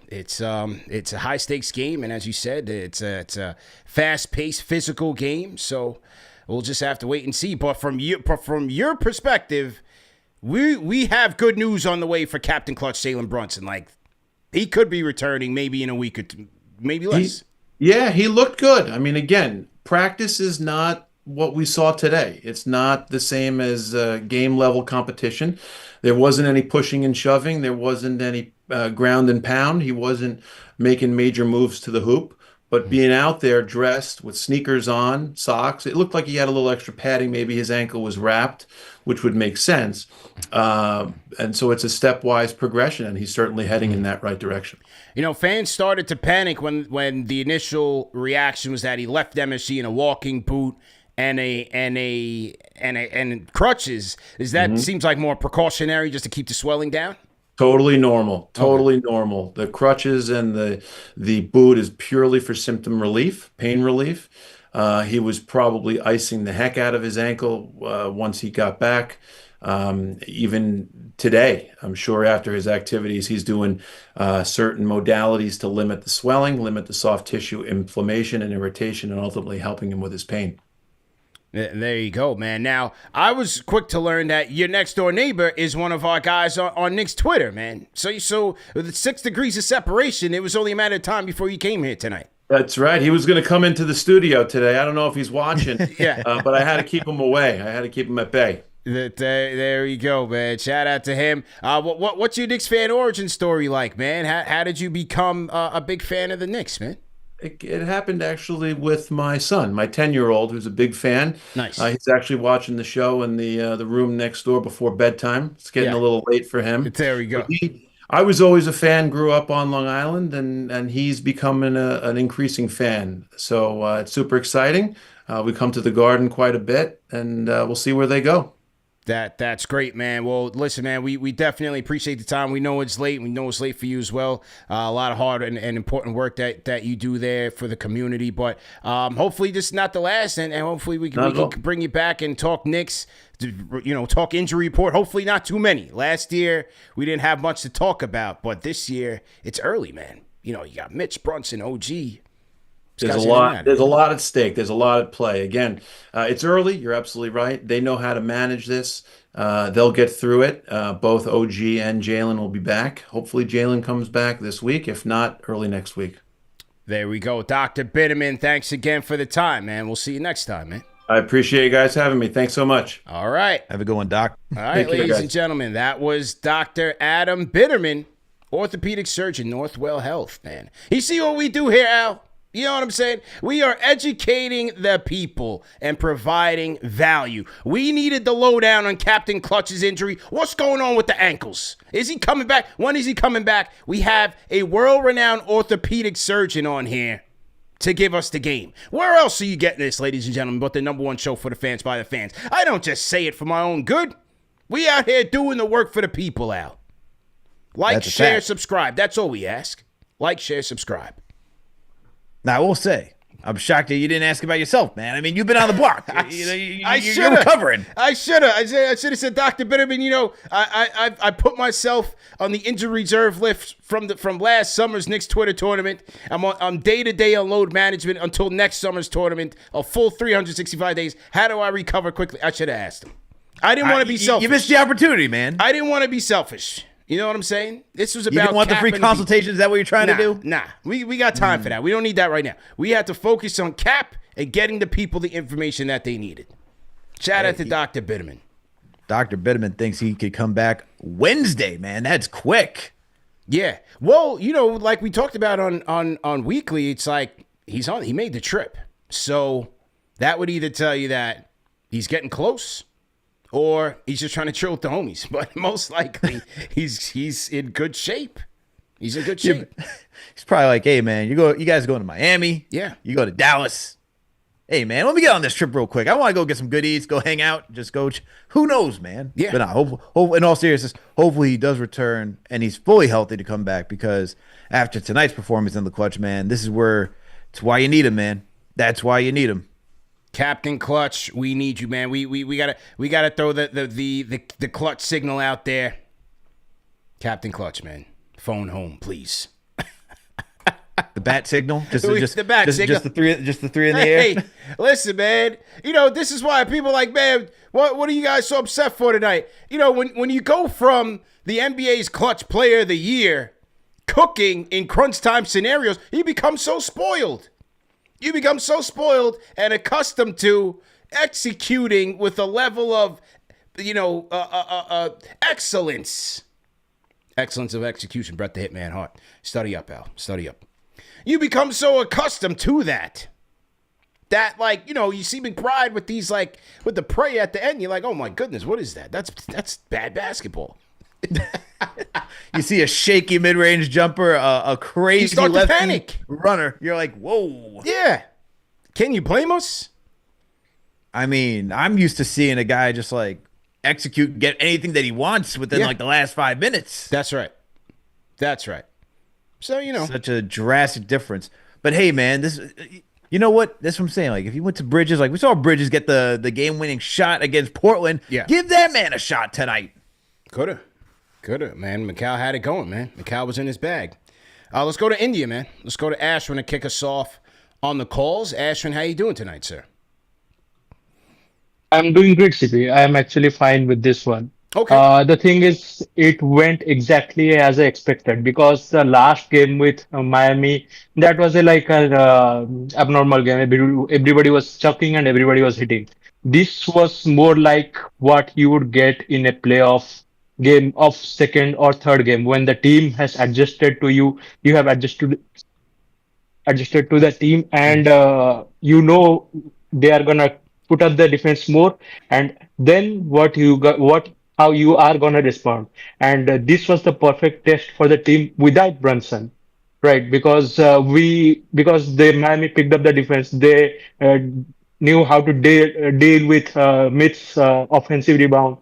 it's a high stakes game, and as you said, it's a fast paced physical game. So we'll just have to wait and see. But from your perspective, we have good news on the way for Captain Clutch Jalen Brunson. Like, he could be returning maybe in a week or two, maybe less. He looked good. I mean, again, practice is not what we saw today. It's not the same as game level competition. There wasn't any pushing and shoving. There wasn't any ground and pound. He wasn't making major moves to the hoop. But being out there dressed with sneakers on, socks, it looked like he had a little extra padding. Maybe his ankle was wrapped, which would make sense. And so it's a stepwise progression, and he's certainly heading in that right direction. Fans started to panic when the initial reaction was that he left MSG in a walking boot and crutches. Is that seems like more precautionary just to keep the swelling down? Totally normal. Totally normal. The crutches and the boot is purely for symptom relief, pain relief. He was probably icing the heck out of his ankle once he got back. Even today, I'm sure after his activities, he's doing certain modalities to limit the swelling, limit the soft tissue inflammation and irritation, and ultimately helping him with his pain. There you go, man. Now, I was quick to learn that your next door neighbor is one of our guys on Knicks Twitter, man. So with 6 degrees of separation, it was only a matter of time before you came here tonight. That's right. He was going to come into the studio today. I don't know if he's watching, but I had to keep him away. I had to keep him at bay. There you go, man. Shout out to him. What's your Knicks fan origin story like, man? How did you become a big fan of the Knicks, man? It happened actually with my son, my 10-year-old, who's a big fan. Nice. He's actually watching the show in the room next door before bedtime. It's getting a little late for him. There we go. I was always a fan, grew up on Long Island, and he's becoming an increasing fan. So it's super exciting. We come to the Garden quite a bit, and we'll see where they go. That's great, man. Well, listen, man, we definitely appreciate the time. We know it's late. We know it's late for you as well. A lot of hard and important work that you do there for the community. But hopefully this is not the last, and hopefully we can bring you back and talk Knicks, talk injury report. Hopefully not too many. Last year, we didn't have much to talk about, but this year, it's early, man. You got Mitch Brunson, OG. There's a lot at stake. There's a lot at play. Again, it's early. You're absolutely right. They know how to manage this. They'll get through it. Both OG and Jalen will be back. Hopefully Jalen comes back this week. If not, early next week. There we go. Dr. Bitterman, thanks again for the time, man. We'll see you next time, man. I appreciate you guys having me. Thanks so much. All right. Have a good one, Doc. All right, ladies and gentlemen, that was Dr. Adam Bitterman, orthopedic surgeon, Northwell Health, man. You see what we do here, Al? You know what I'm saying? We are educating the people and providing value. We needed the lowdown on Captain Clutch's injury. What's going on with the ankles? Is he coming back? When is he coming back? We have a world-renowned orthopedic surgeon on here to give us the game. Where else are you getting this, ladies and gentlemen, but the number one show for the fans by the fans? I don't just say it for my own good. We out here doing the work for the people out. Like, share, subscribe. That's all we ask. Like, share, subscribe. Now, I will say, I'm shocked that you didn't ask about yourself, man. I mean, you've been on the block. You're recovering. I should have. I should have said, Dr. Bitterman, you know, I put myself on the injury reserve list from last summer's Knicks Twitter tournament. I'm day-to-day on load management until next summer's tournament, a full 365 days. How do I recover quickly? I should have asked him. I didn't want to be selfish. You missed the opportunity, man. I didn't want to be selfish. You know what I'm saying? This was about. You didn't want the free consultation? Is that what you're trying to do? Nah. We got time for that. We don't need that right now. We have to focus on Cap and getting the people the information that they needed. Shout out to Dr. Bitterman. Dr. Bitterman thinks he could come back Wednesday, man. That's quick. Yeah. Well, you know, like we talked about on Weekly, it's like he made the trip. So that would either tell you that he's getting close, or he's just trying to chill with the homies. But most likely, he's in good shape. He's in good shape. He's probably like, hey, man, you guys going to Miami? Yeah. You go to Dallas. Hey, man, let me get on this trip real quick. I want to go get some good eats, go hang out, just go. Who knows, man? Yeah. But nah, in all seriousness, hopefully he does return and he's fully healthy to come back, because after tonight's performance in the clutch, man, it's why you need him, man. That's why you need him. Captain Clutch, we need you, man. We gotta throw the clutch signal out there. Captain Clutch, man. Phone home, please. The bat signal? Just the bat signal. Just the three in the air? Hey, listen, man. You know, this is why people are like, man, what are you guys so upset for tonight? You know, when you go from the NBA's clutch player of the year cooking in crunch time scenarios, you become so spoiled. You become so spoiled and accustomed to executing with a level of, you know, excellence. Excellence of execution. Brett the Hitman Hart. Study up, Al. Study up. You become so accustomed to that, like, you know, you see McBride with these, like, with the prey at the end. You're like, oh my goodness, what is that? That's bad basketball. You see a shaky mid-range jumper, a crazy lefty panic. Runner. You're like, whoa. Yeah. Can you blame us? I mean, I'm used to seeing a guy just like execute, get anything that he wants within like the last 5 minutes. That's right. So, you know. Such a drastic difference. But hey, man, you know what? That's what I'm saying. Like, if you went to Bridges, like we saw Bridges get the game-winning shot against Portland. Yeah. Give that man a shot tonight. Coulda, man. Mikal had it going, man. Mikal was in his bag. Let's go to India, man. Let's go to Ashwin to kick us off on the calls. Ashwin, how you doing tonight, sir? I'm doing great, CP. I'm actually fine with this one. Okay. The thing is, it went exactly as I expected, because the last game with Miami, that was a abnormal game. Everybody was chucking and everybody was hitting. This was more like what you would get in a playoff game of second or third game, when the team has adjusted to you. You have adjusted to the team, and you know they are gonna put up the defense more, and then how you are gonna respond. And this was the perfect test for the team without Brunson, right? Because the Miami picked up the defense, they knew how to deal with Smith's offensive rebound,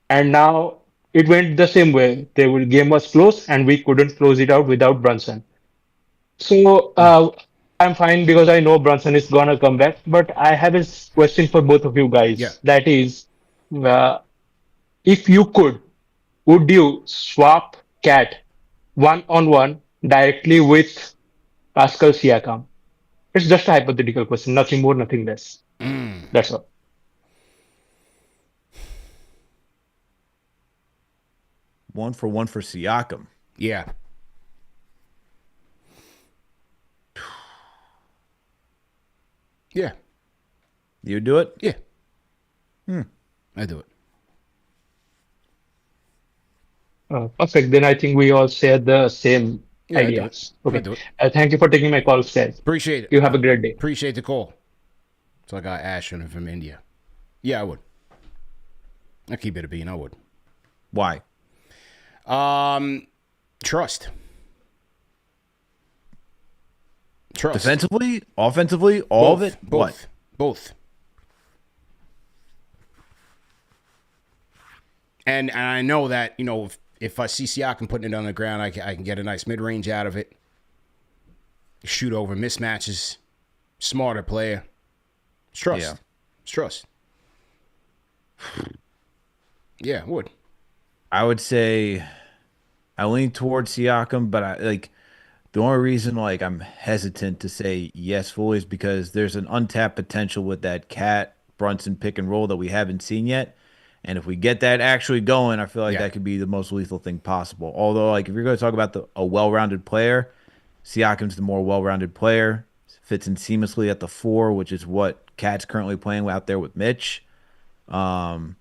and now it went the same way. The game was close, and we couldn't close it out without Brunson. So I'm fine, because I know Brunson is gonna come back. But I have a question for both of you guys. Yeah. That is, if you could, would you swap Cat 1-on-1 directly with Pascal Siakam? It's just a hypothetical question, nothing more, nothing less. That's all. 1-for-1 for Siakam. Yeah. Yeah. You do it? Yeah. I do it. Perfect. Then I think we all share the same Yeah, I do it. ideas. I Okay. do it. Thank you for taking my call, guys. Appreciate it. You have a great day. Appreciate the call. So I got Ashwin from India. Yeah, I would. I keep it a bean. I would. Why? Trust. Trust. Defensively, offensively, all of it. Both. What? Both. And I know that, if I see Siakam putting it on the ground, I can get a nice mid-range out of it. Shoot over mismatches. Smarter player. It's trust. Yeah. It's trust. Yeah, would. I would say I lean towards Siakam, but the only reason I'm hesitant to say yes fully is because there's an untapped potential with that Cat Brunson pick and roll that we haven't seen yet. And if we get that actually going, I feel like that could be the most lethal thing possible. Although, if you're going to talk about a well-rounded player, Siakam's the more well-rounded player. Fits in seamlessly at the 4, which is what Cat's currently playing out there with Mitch. It's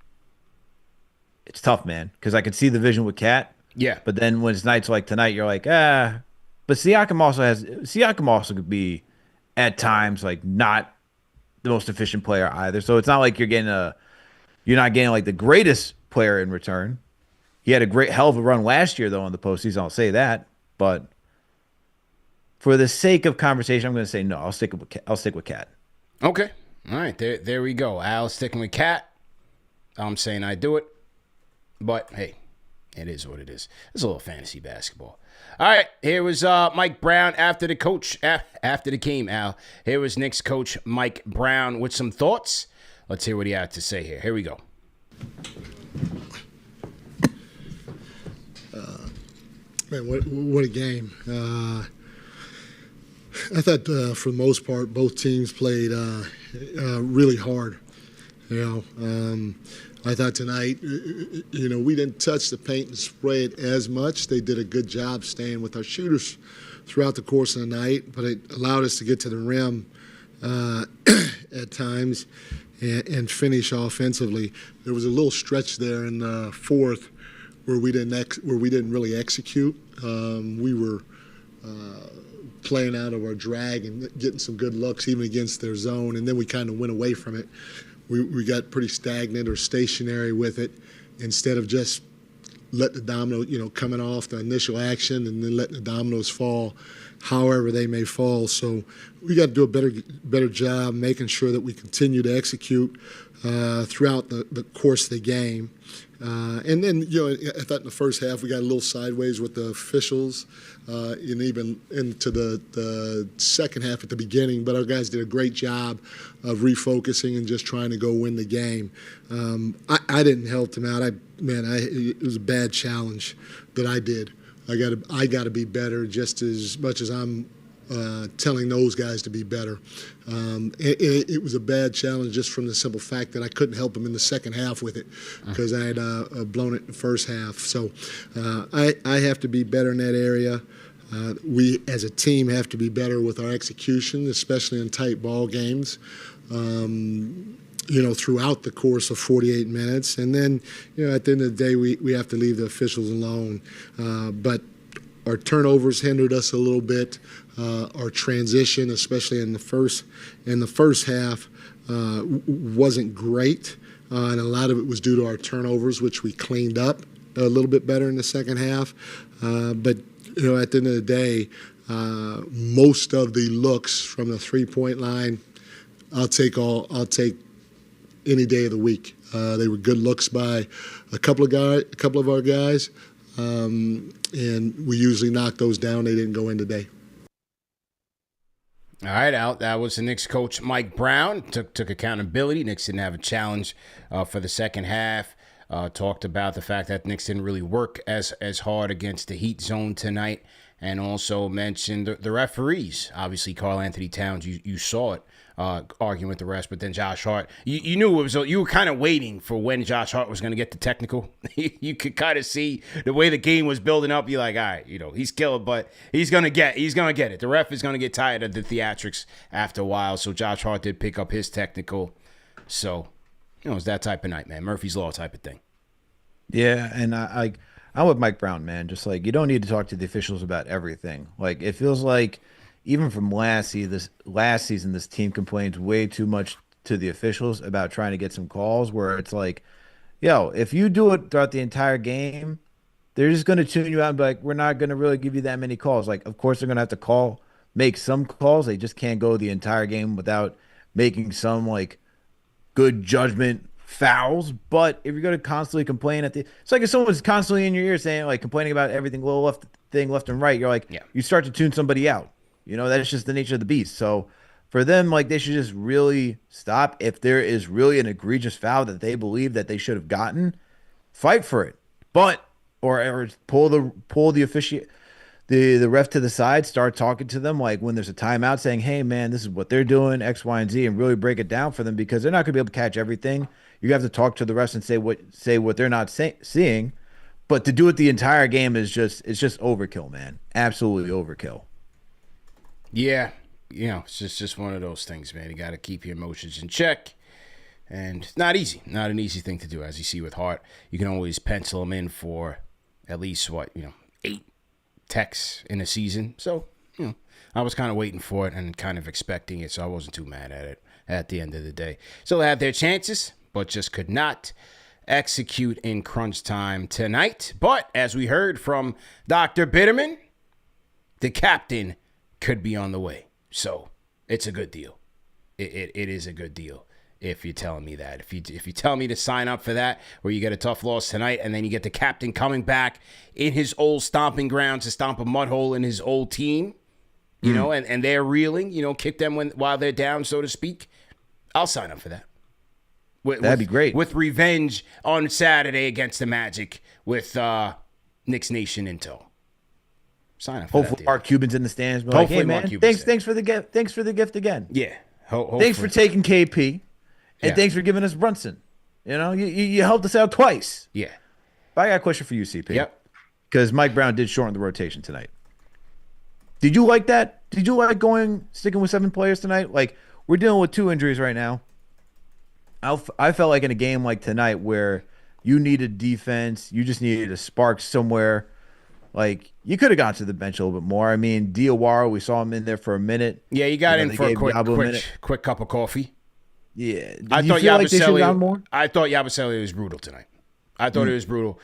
tough, man, because I can see the vision with Cat. Yeah. But then when it's nights like tonight, you're like, ah. But Siakam also could be at times not the most efficient player either. So it's not like you're not getting the greatest player in return. He had a hell of a run last year though in the postseason. I'll say that. But for the sake of conversation, I'm going to say no. I'll stick with Cat. Okay. All right. There we go. Al's sticking with Cat. I'm saying I do it. But, hey, it is what it is. It's a little fantasy basketball. All right. Here was Mike Brown after the game, Al. Here was Knicks coach Mike Brown with some thoughts. Let's hear what he had to say here. Here we go. Man, what a game. I thought for the most part, both teams played really hard. I thought tonight, we didn't touch the paint and spray it as much. They did a good job staying with our shooters throughout the course of the night, but it allowed us to get to the rim at times and finish offensively. There was a little stretch there in the fourth where we didn't really execute. We were playing out of our drag and getting some good looks even against their zone, and then we kind of went away from it. We got pretty stagnant or stationary with it instead of just let the domino, coming off the initial action and then letting the dominoes fall however they may fall. So we got to do a better job making sure that we continue to execute throughout the course of the game. And then, I thought in the first half we got a little sideways with the officials and even into the second half at the beginning. But our guys did a great job of refocusing and just trying to go win the game. I didn't help them out. It was a bad challenge that I did. I got to be better just as much as I'm telling those guys to be better. It was a bad challenge just from the simple fact that I couldn't help them in the second half with it because I had blown it in the first half. So I have to be better in that area. We as a team have to be better with our execution, especially in tight ball games. Throughout the course of 48 minutes. And then, at the end of the day, we have to leave the officials alone. But our turnovers hindered us a little bit. Our transition, especially in the first half, wasn't great. And a lot of it was due to our turnovers, which we cleaned up a little bit better in the second half. But, at the end of the day, most of the looks from the three-point line, I'll take any day of the week. They were good looks by a couple of our guys, and we usually knock those down. They didn't go in today. All right, Al. That was the Knicks coach Mike Brown. Took accountability. Knicks didn't have a challenge for the second half. Talked about the fact that Knicks didn't really work as hard against the Heat zone tonight, and also mentioned the referees. Obviously, Karl Anthony Towns. You saw it. Arguing with the rest, but then Josh Hart, you knew it was. You were kind of waiting for when Josh Hart was going to get the technical. You could kind of see the way the game was building up. You're like, all right, he's killing, but he's gonna get it. The ref is gonna get tired of the theatrics after a while. So Josh Hart did pick up his technical. So it's that type of night, man. Murphy's Law type of thing. Yeah, and I I'm with Mike Brown, man. Just like you don't need to talk to the officials about everything. Like it feels like even from last season, this team complains way too much to the officials about trying to get some calls. Where it's like, yo, if you do it throughout the entire game, they're just going to tune you out and be like, we're not going to really give you that many calls. Like, of course, they're going to have to make some calls. They just can't go the entire game without making some like good judgment fouls. But if you're going to constantly complain it's like if someone's constantly in your ear saying like complaining about everything left and right, you're like, you start to tune somebody out. You know, that's just the nature of the beast. So for them, like they should just really stop. If there is really an egregious foul that they believe that they should have gotten, fight for it. But or pull the officiate the ref to the side, start talking to them like when there's a timeout, saying, "Hey, man, this is what they're doing, X, Y, and Z," and really break it down for them because they're not going to be able to catch everything. You have to talk to the refs and say what they're not seeing. But to do it the entire game it's just overkill, man. Absolutely overkill. Yeah, it's just one of those things, man. You got to keep your emotions in check. And it's not easy. Not an easy thing to do. As you see with Hart, you can always pencil him in for at least, 8 techs in a season. So, I was kind of waiting for it and kind of expecting it, so I wasn't too mad at it at the end of the day. So they had their chances, but just could not execute in crunch time tonight. But as we heard from Dr. Bitterman, the captain could be on the way. So it's a good deal. It is a good deal. If you're telling me that. If you tell me to sign up for that, where you get a tough loss tonight, and then you get the captain coming back in his old stomping grounds to stomp a mud hole in his old team, and they're reeling, kick them while they're down, so to speak, I'll sign up for that. That'd be great. With revenge on Saturday against the Magic with Knicks Nation in tow. Sign up for Hopefully that. Mark Cuban's in the stands. But Hopefully like, hey, Mark man, Cuban's thanks for the gift. Thanks for the gift again. Yeah. Thanks for taking KP. And thanks for giving us Brunson. You helped us out twice. Yeah. But I got a question for you, CP. Yep. Because Mike Brown did shorten the rotation tonight. Did you like that? Did you like sticking with 7 players tonight? Like, we're dealing with 2 injuries right now. I felt like in a game like tonight where you needed defense, you just needed a spark somewhere. Like, you could have gone to the bench a little bit more. I mean, Diawara, we saw him in there for a minute. Yeah, you got in for a quick cup of coffee. Yeah. I thought Yabusele was brutal tonight. I thought it was brutal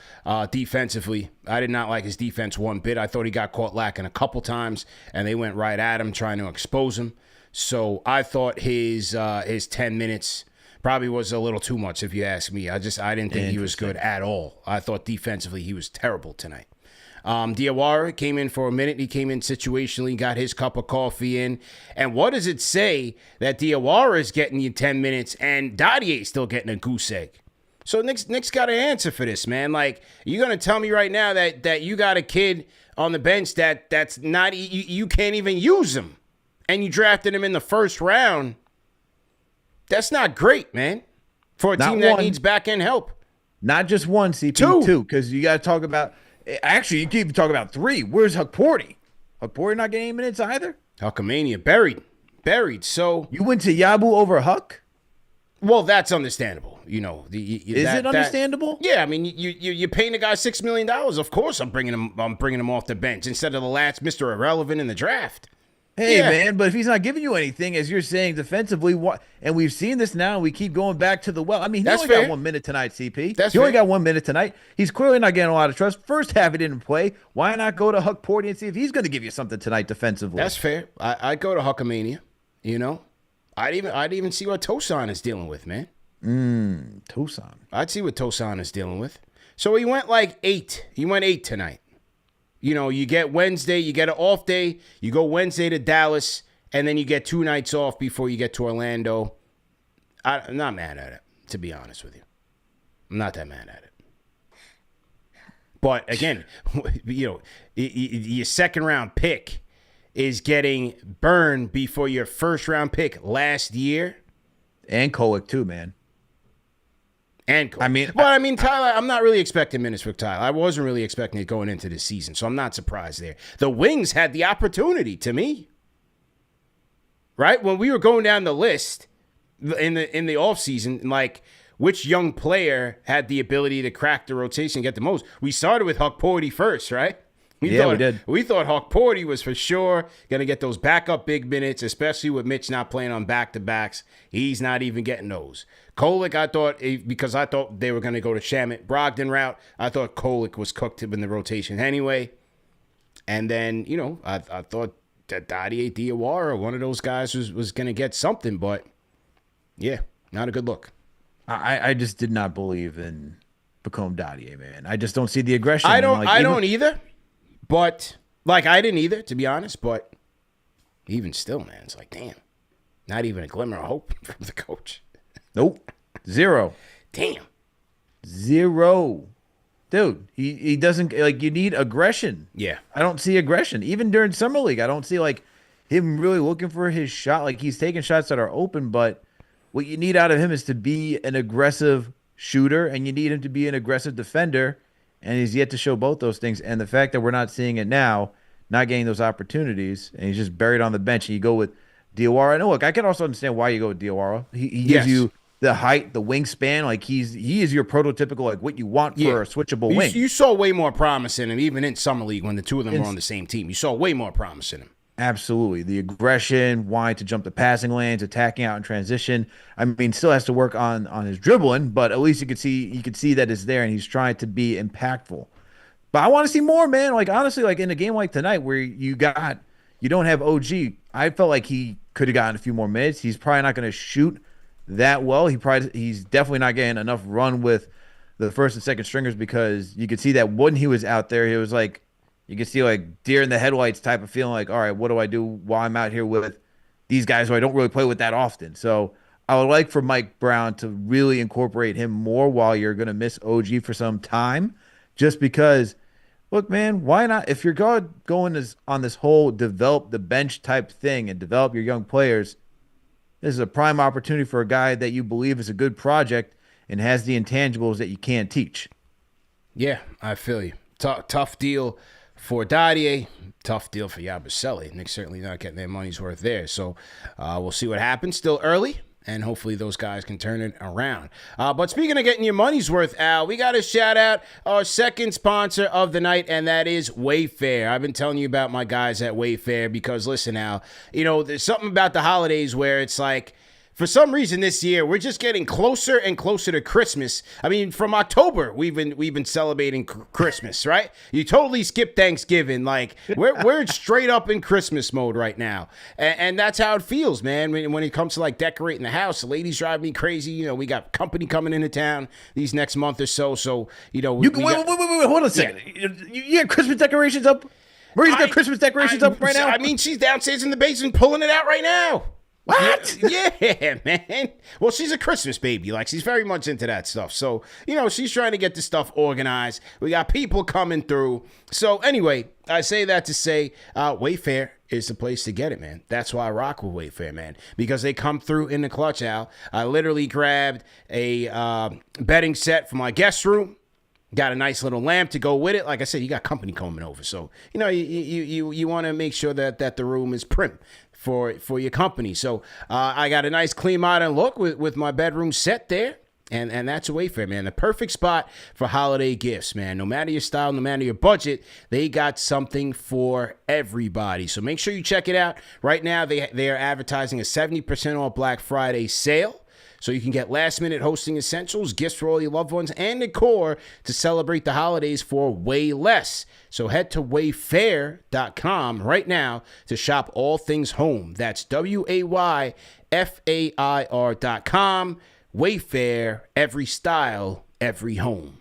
defensively. I did not like his defense one bit. I thought he got caught lacking a couple times, and they went right at him trying to expose him. So I thought his 10 minutes probably was a little too much, if you ask me. I didn't think he was good at all. I thought defensively he was terrible tonight. Diawara came in for a minute. He came in situationally, got his cup of coffee in. And what does it say that Diawara is getting you 10 minutes and Dottier's still getting a goose egg? So Knicks got an answer for this, man. Like, you're going to tell me right now that you got a kid on the bench that's not, you can't even use him, and you drafted him in the first round. That's not great, man, for a team that needs back-end help. Not just one, CP, two, because you got to talk about. Actually, you keep talking about 3. Where's Huckporty? Huckporty not getting any minutes either? Hulkamania buried. So you went to Yabu over Huck? Well, that's understandable. Is it understandable? Yeah, I mean, you're paying the guy $6 million. Of course, I'm bringing him off the bench instead of the last Mr. Irrelevant in the draft. Hey, man, but if he's not giving you anything, as you're saying defensively, and we've seen this now, we keep going back to the well. I mean, he only got 1 minute tonight, CP. He only got 1 minute tonight. He's clearly not getting a lot of trust. First half, he didn't play. Why not go to Huckporty and see if he's going to give you something tonight defensively? That's fair. I'd go to Huckamania, I'd even see what Tosan is dealing with, man. Tosan. I'd see what Tosan is dealing with. So he went like 8. He went 8 tonight. You get Wednesday, you get an off day, you go Wednesday to Dallas, and then you get 2 nights off before you get to Orlando. I'm not mad at it, to be honest with you. I'm not that mad at it. But again, your second round pick is getting burned before your first round pick last year. And Kolek too, man. And Kolek. I mean, Tyler, I'm not really expecting minutes for Tyler. I wasn't really expecting it going into this season, so I'm not surprised there. The Wings had the opportunity, to me. Right? When we were going down the list in the offseason, like, which young player had the ability to crack the rotation and get the most. We started with Huck Porty first, right? We did. We thought Huck Porty was for sure going to get those backup big minutes, especially with Mitch not playing on back-to-backs. He's not even getting those. Kolek, I thought, because I thought they were going to go to Shamit Brogdon route, I thought Kolek was cooked in the rotation anyway. And then, you know, I thought that Dadier Diawara, one of those guys, was going to get something. But, yeah, not a good look. I just did not believe in Bacome Dadier, man. I just don't see the aggression. I don't either. But, like, I didn't either, to be honest. But even still, man, it's like, damn. Not even a glimmer of hope from the coach. Nope. Zero. Damn. Zero. Dude, he doesn't, like, you need aggression. Yeah. I don't see aggression. Even during Summer League, I don't see, like, him really looking for his shot. Like, he's taking shots that are open, but what you need out of him is to be an aggressive shooter, and you need him to be an aggressive defender. And he's yet to show both those things. And the fact that we're not seeing it now, not getting those opportunities, and he's just buried on the bench, and you go with Diawara. No, look, I can also understand why you go with Diawara. He gives you the height, the wingspan. Like, he is your prototypical, like, what you want for a switchable wing. You saw way more promise in him, even in Summer League when the two of them were on the same team. You saw way more promise in him. Absolutely. The aggression, wanting to jump the passing lanes, attacking out in transition. I mean, still has to work on his dribbling, but at least you could see that it's there, and he's trying to be impactful. But I want to see more, man. Like, honestly, like in a game like tonight where you don't have OG, I felt like he could have gotten a few more minutes. He's probably not going to shoot that well. He's definitely not getting enough run with the first and second stringers, because you could see that when he was out there, he was like, you can see like deer in the headlights type of feeling, like, all right, what do I do while I'm out here with these guys who I don't really play with that often? So I would like for Mike Brown to really incorporate him more while you're going to miss OG for some time, just because, look, man, why not? If you're going on this whole develop the bench type thing and develop your young players, this is a prime opportunity for a guy that you believe is a good project and has the intangibles that you can't teach. Yeah, I feel you. Tough deal for Dadier, tough deal for Yabusele. Knicks certainly not getting their money's worth there. So we'll see what happens. Still early, and hopefully those guys can turn it around. But speaking of getting your money's worth, Al, we got to shout out our second sponsor of the night, and that is Wayfair. I've been telling you about my guys at Wayfair because, listen, Al, you know, there's something about the holidays where it's like, for some reason this year, we're just getting closer and closer to Christmas. I mean, from October, we've been celebrating Christmas, right? You totally skip Thanksgiving. Like, we're straight up in Christmas mode right now. And that's how it feels, man. When it comes to, like, decorating the house, the ladies drive me crazy. You know, we got company coming into town these next month or so. So, you know. Wait, hold on a second. Yeah. You got Christmas decorations up? Marie's got Christmas decorations up right now? I mean, she's downstairs in the basement pulling it out right now. What? Yeah, man. Well, she's a Christmas baby. Like, she's very much into that stuff. So, you know, she's trying to get the stuff organized. We got people coming through. So, anyway, I say that to say Wayfair is the place to get it, man. That's why I rock with Wayfair, man, because they come through in the clutch, Al. I literally grabbed a bedding set for my guest room. Got a nice little lamp to go with it. Like I said, you got company coming over. So, you know, you want to make sure that the room is prim for your company. So I got a nice clean modern look with my bedroom set there. And that's Wayfair, man. The perfect spot for holiday gifts, man. No matter your style, no matter your budget, they got something for everybody. So make sure you check it out. Right now, they are advertising a 70% off Black Friday sale. So you can get last-minute hosting essentials, gifts for all your loved ones, and decor to celebrate the holidays for way less. So head to wayfair.com right now to shop all things home. That's WAYFAIR.com. Wayfair, every style, every home.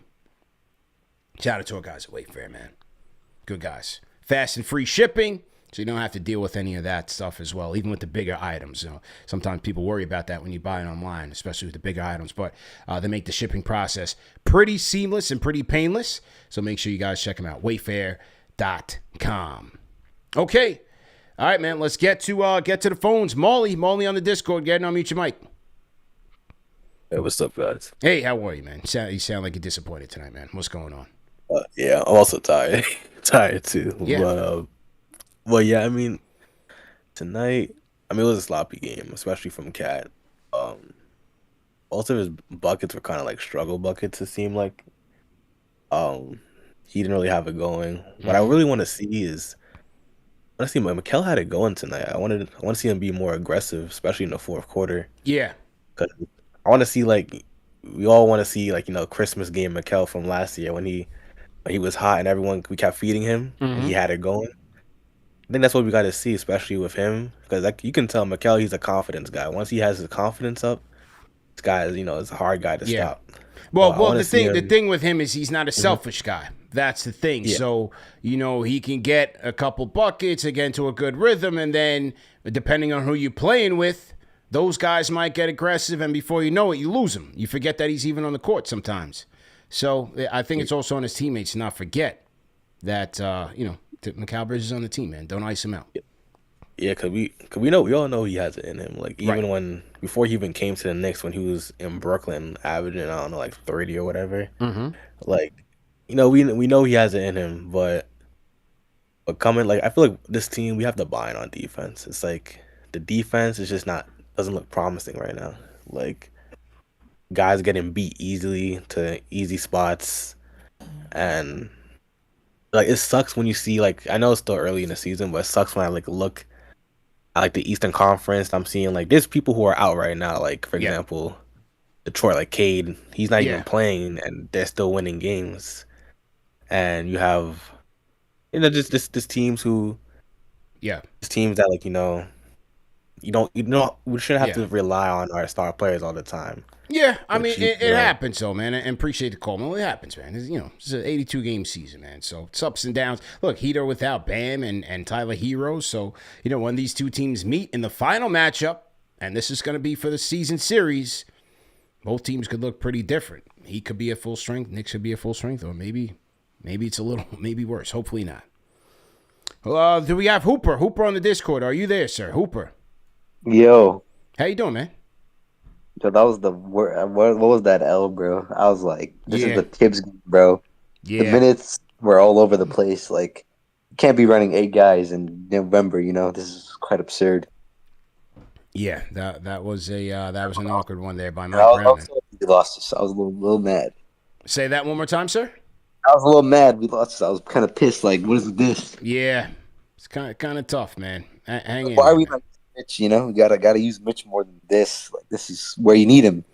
Shout out to our guys at Wayfair, man. Good guys. Fast and free shipping. So you don't have to deal with any of that stuff as well, even with the bigger items. You know, sometimes people worry about that when you buy it online, especially with the bigger items. But they make the shipping process pretty seamless and pretty painless. So make sure you guys check them out. Wayfair.com. Okay. All right, man. Let's get to the phones. Molly on the Discord. Get on mute your mic. Hey, what's up, guys? Hey, how are you, man? You sound like you're disappointed tonight, man. What's going on? Yeah, I'm also tired. Tired too. Yeah. Well, yeah, I mean, tonight, it was a sloppy game, especially from Cat. most of his buckets were kind of like struggle buckets. It seemed like he didn't really have it going. What I really want to see is I want to see Mikal had it going tonight. I want to see him be more aggressive, especially in the fourth quarter. Yeah. Cause I want to see like we all want to see like Christmas game Mikal from last year when he was hot and we kept feeding him and he had it going. I think that's what we got to see, especially with him, because like you can tell Mikal he's a confidence guy. Once he has his confidence up, this guy is is a hard guy to stop. Well, So I wanna the see thing with him is he's not a selfish guy. That's the thing. Yeah. So, he can get a couple buckets, again, to a good rhythm, and then, depending on who you're playing with, those guys might get aggressive, and before you know it, you lose him. You forget that he's even on the court sometimes. So, I think it's also on his teammates to not forget that, Mikal Bridges is on the team, man. Don't ice him out. Yeah, cause we all know he has it in him. Like even before he even came to the Knicks, when he was in Brooklyn, averaging I don't know like 30 or whatever. Like we know he has it in him, but coming like I feel like this team we have to buy in on defense. It's like the defense is just doesn't look promising right now. Like guys getting beat easily to easy spots, and like it sucks when you see like I know it's still early in the season, but it sucks when I look. I like the Eastern Conference. I'm seeing like there's people who are out right now. Like for example, Detroit, like Cade, he's not even playing, and they're still winning games. And you have, just this teams who, this teams that we shouldn't have to rely on our star players all the time. Yeah, I mean, it happens, though, man, and appreciate the call, man. Well, it happens, man. It's an 82-game season, man, so it's ups and downs. Look, Heat are without Bam and Tyler Hero, so, when these two teams meet in the final matchup, and this is going to be for the season series, both teams could look pretty different. He could be at full strength, Knicks could be at full strength, or maybe it's a little, maybe worse. Hopefully not. Well, do we have Hooper? Hooper on the Discord. Are you there, sir? Hooper. Yo. How you doing, man? Yo, that was the word. What was that L, bro? I was like, this is the Tibbs game, bro. Yeah. The minutes were all over the place. Like, you can't be running 8 guys in November. This is quite absurd. Yeah, that was an awkward one there by Mike Brown. We lost this. I was a little mad. Say that one more time, sir. I was a little mad. We lost this. I was kind of pissed. Like, what is this? Yeah, it's kind of tough, man. Hang in. Why are we like Mitch? We gotta use Mitch more than this. Like, this is where you need him.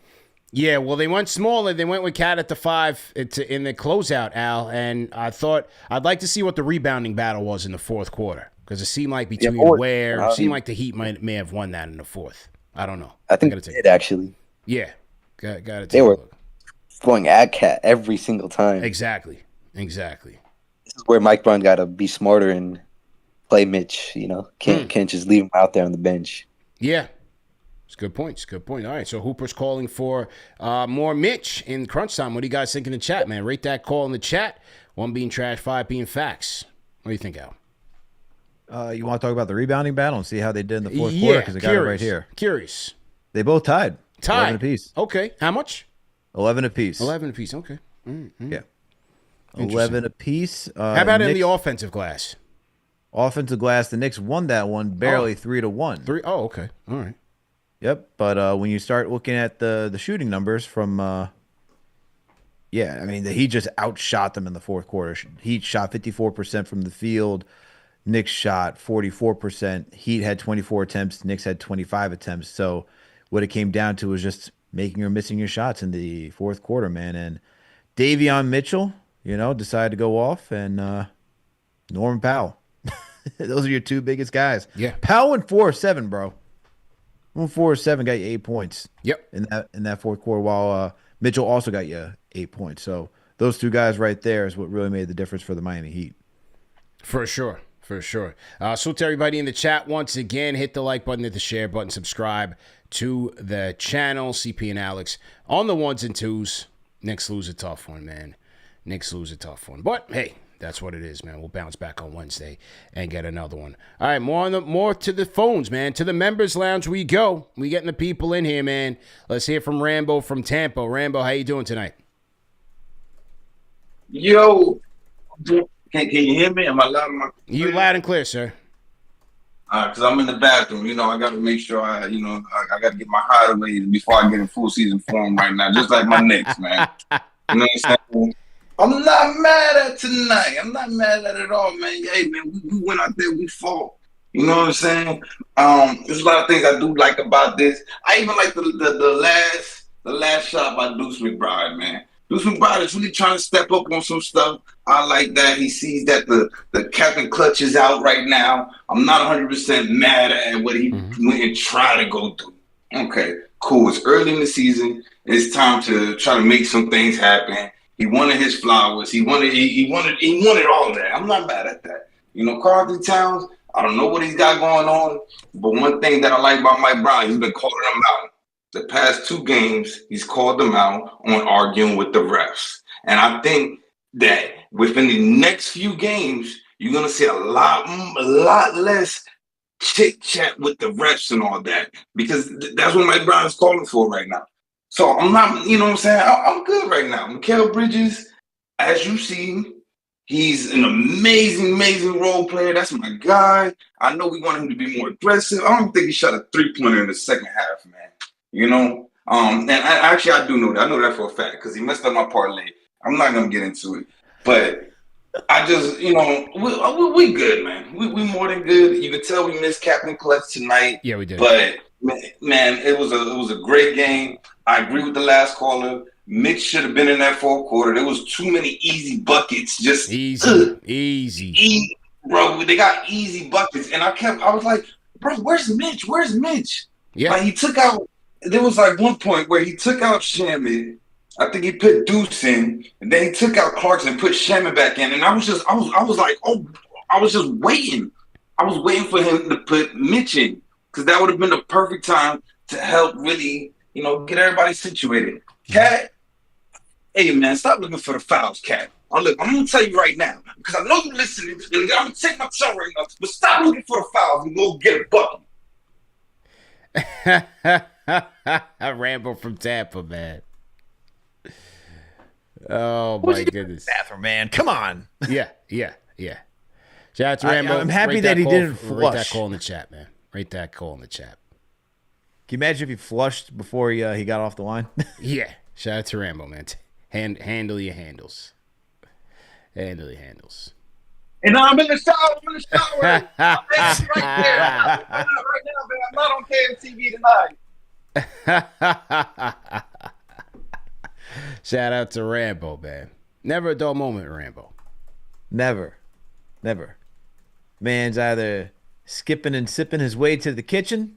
Yeah, well, they went smaller. They went with Cat at the 5 in the closeout, Al. And I thought I'd like to see what the rebounding battle was in the fourth quarter, because it seemed like between it seemed like the Heat may have won that in the fourth. I don't know. I think they did, actually. Yeah, got to take they a were look. Going at Cat every single time. Exactly. This is where Mike Brown got to be smarter and play Mitch. Can't just leave him out there on the bench. Yeah. It's good points. Good point. All right, so Hooper's calling for more Mitch in crunch time. What do you guys think in the chat, man? Rate that call in the chat. 1 being trash, 5 being facts. What do you think, Al? You want to talk about the rebounding battle and see how they did in the fourth quarter? Because I got it right here. Curious. They both tied. 11 apiece. Okay. How much? 11 apiece. 11 apiece. Okay. Mm-hmm. Yeah. 11 apiece. How about in the offensive glass? Offensive glass, the Knicks won that one barely 3-1. 3. Oh, okay. All right. Yep. But when you start looking at the shooting numbers from, the Heat just outshot them in the fourth quarter. Heat shot 54% from the field. Knicks shot 44%. Heat had 24 attempts. Knicks had 25 attempts. So what it came down to was just making or missing your shots in the fourth quarter, man. And Davion Mitchell, decided to go off, and Norman Powell. Those are your two biggest guys. Yeah. Powell went 4-7, bro. 4-7 got you 8 points. Yep. In that fourth quarter, while Mitchell also got you 8 points. So those two guys right there is what really made the difference for the Miami Heat. For sure. So to everybody in the chat, once again, hit the like button, hit the share button, subscribe to the channel. CP and Alex on the 1s and 2s. Knicks lose a tough one, man. But hey, that's what it is, man. We'll bounce back on Wednesday and get another one. All right, more to the phones, man. To the members lounge we go. We getting the people in here, man. Let's hear from Rambo from Tampa. Rambo, how you doing tonight? Yo, can you hear me? Am I loud enough? You loud and clear, sir. Because I'm in the bathroom. You know, I got to make sure I got to get my hideaway before I get in full season form right now. Just like my Knicks, man. You know what I'm saying? I'm not mad at tonight. I'm not mad at it at all, man. Hey, man, we went out there, we fought. You know what I'm saying? There's a lot of things I do like about this. I even like the last shot by Deuce McBride, man. Deuce McBride is really trying to step up on some stuff. I like that. He sees that the Captain Clutch is out right now. I'm not 100% mad at what he went and tried to go do. Okay, cool. It's early in the season. It's time to try to make some things happen. He wanted his flowers. He wanted all of that. I'm not mad at that. You know, Karl Anthony Towns, I don't know what he's got going on, but one thing that I like about Mike Brown, he's been calling them out. The past 2 games, he's called them out on arguing with the refs. And I think that within the next few games, you're going to see a lot less chit-chat with the refs and all that, because that's what Mike Brown is calling for right now. So I'm not, you know what I'm saying? I'm good right now. Mikal Bridges, as you see, he's an amazing role player. That's my guy. I know we want him to be more aggressive. I don't think he shot a 3-pointer in the second half, man. You know, and I do know that. I know that for a fact because he messed up my parlay. I'm not gonna get into it, but I just, you know, we good, man. We more than good. You could tell we missed Captain Clutch tonight. Yeah, we did. But man, it was a great game. I agree with the last caller. Mitch should have been in that fourth quarter. There was too many easy buckets. Just easy. Bro, they got easy buckets, and I was like, bro, where's Mitch? Where's Mitch? Yeah, like he took out. There was like one point where he took out Shamit. I think he put Deuce in, and then he took out Clarkson and put Shamit back in. And I was like, oh, I was just waiting. I was waiting for him to put Mitch in because that would have been the perfect time to help really, you know, get everybody situated. Cat, hey man, stop looking for the fouls, Cat. Look, I'm gonna tell you right now because I know you're listening. And I'm gonna take my time right now, but stop looking for the fouls and go get a bucket. Rambo from Tampa, man. Oh my goodness. Bathroom, man. Come on. Yeah. Shout out to Rambo. I'm happy that he didn't flush. Rate that call in the chat, man. Rate that call in the chat. Can you imagine if he flushed before he got off the line? Yeah. Shout out to Rambo, man. Handle your handles. Handle your handles. And I'm in the shower. I'm right there. Right now, man. I'm not on KFTV tonight. Shout out to Rambo, man. Never a dull moment, Rambo. Never. Man's either skipping and sipping his way to the kitchen,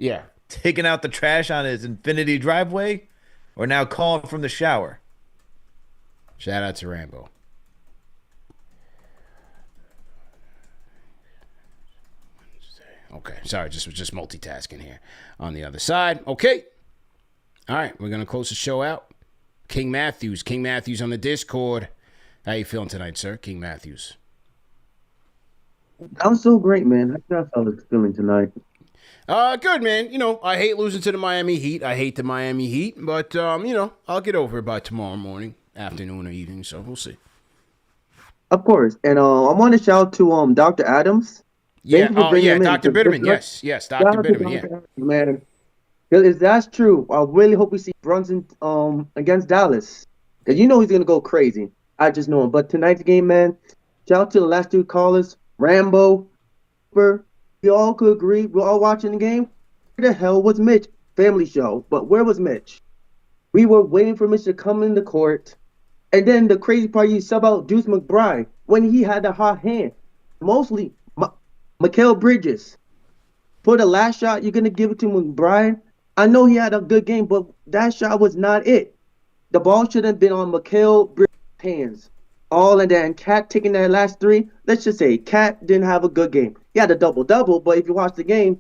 taking out the trash on his infinity driveway, or now calling from the shower. Shout out to Rambo. Okay, sorry, just multitasking here on the other side. Okay. All right, we're going to close the show out. King Matthews on the Discord. How you feeling tonight, sir? King Matthews. I'm so great, man. How y'all fellas feeling tonight? Good, man. You know, I hate losing to the Miami Heat. But, you know, I'll get over it by tomorrow morning, afternoon or evening, so we'll see. Of course. And I want to shout out to Dr. Adams. Yeah, Dr. Bitterman. Yes, Dr. Bitterman, yeah. Adams, man. If that's true, I really hope we see Brunson against Dallas. Because you know he's going to go crazy. I just know him. But tonight's game, man, shout out to the last 2 callers, Rambo, we all could agree, we're all watching the game. Where the hell was Mitch? Family show. But where was Mitch? We were waiting for Mitch to come in the court. And then the crazy part, you sub out Deuce McBride when he had the hot hand. Mostly Mikal Bridges. For the last shot, you're going to give it to McBride. I know he had a good game, but that shot was not it. The ball should have been on Mikal Bridges' hands. All and then Cat taking that last 3. Let's just say Cat didn't have a good game. He had a double-double, but if you watch the game,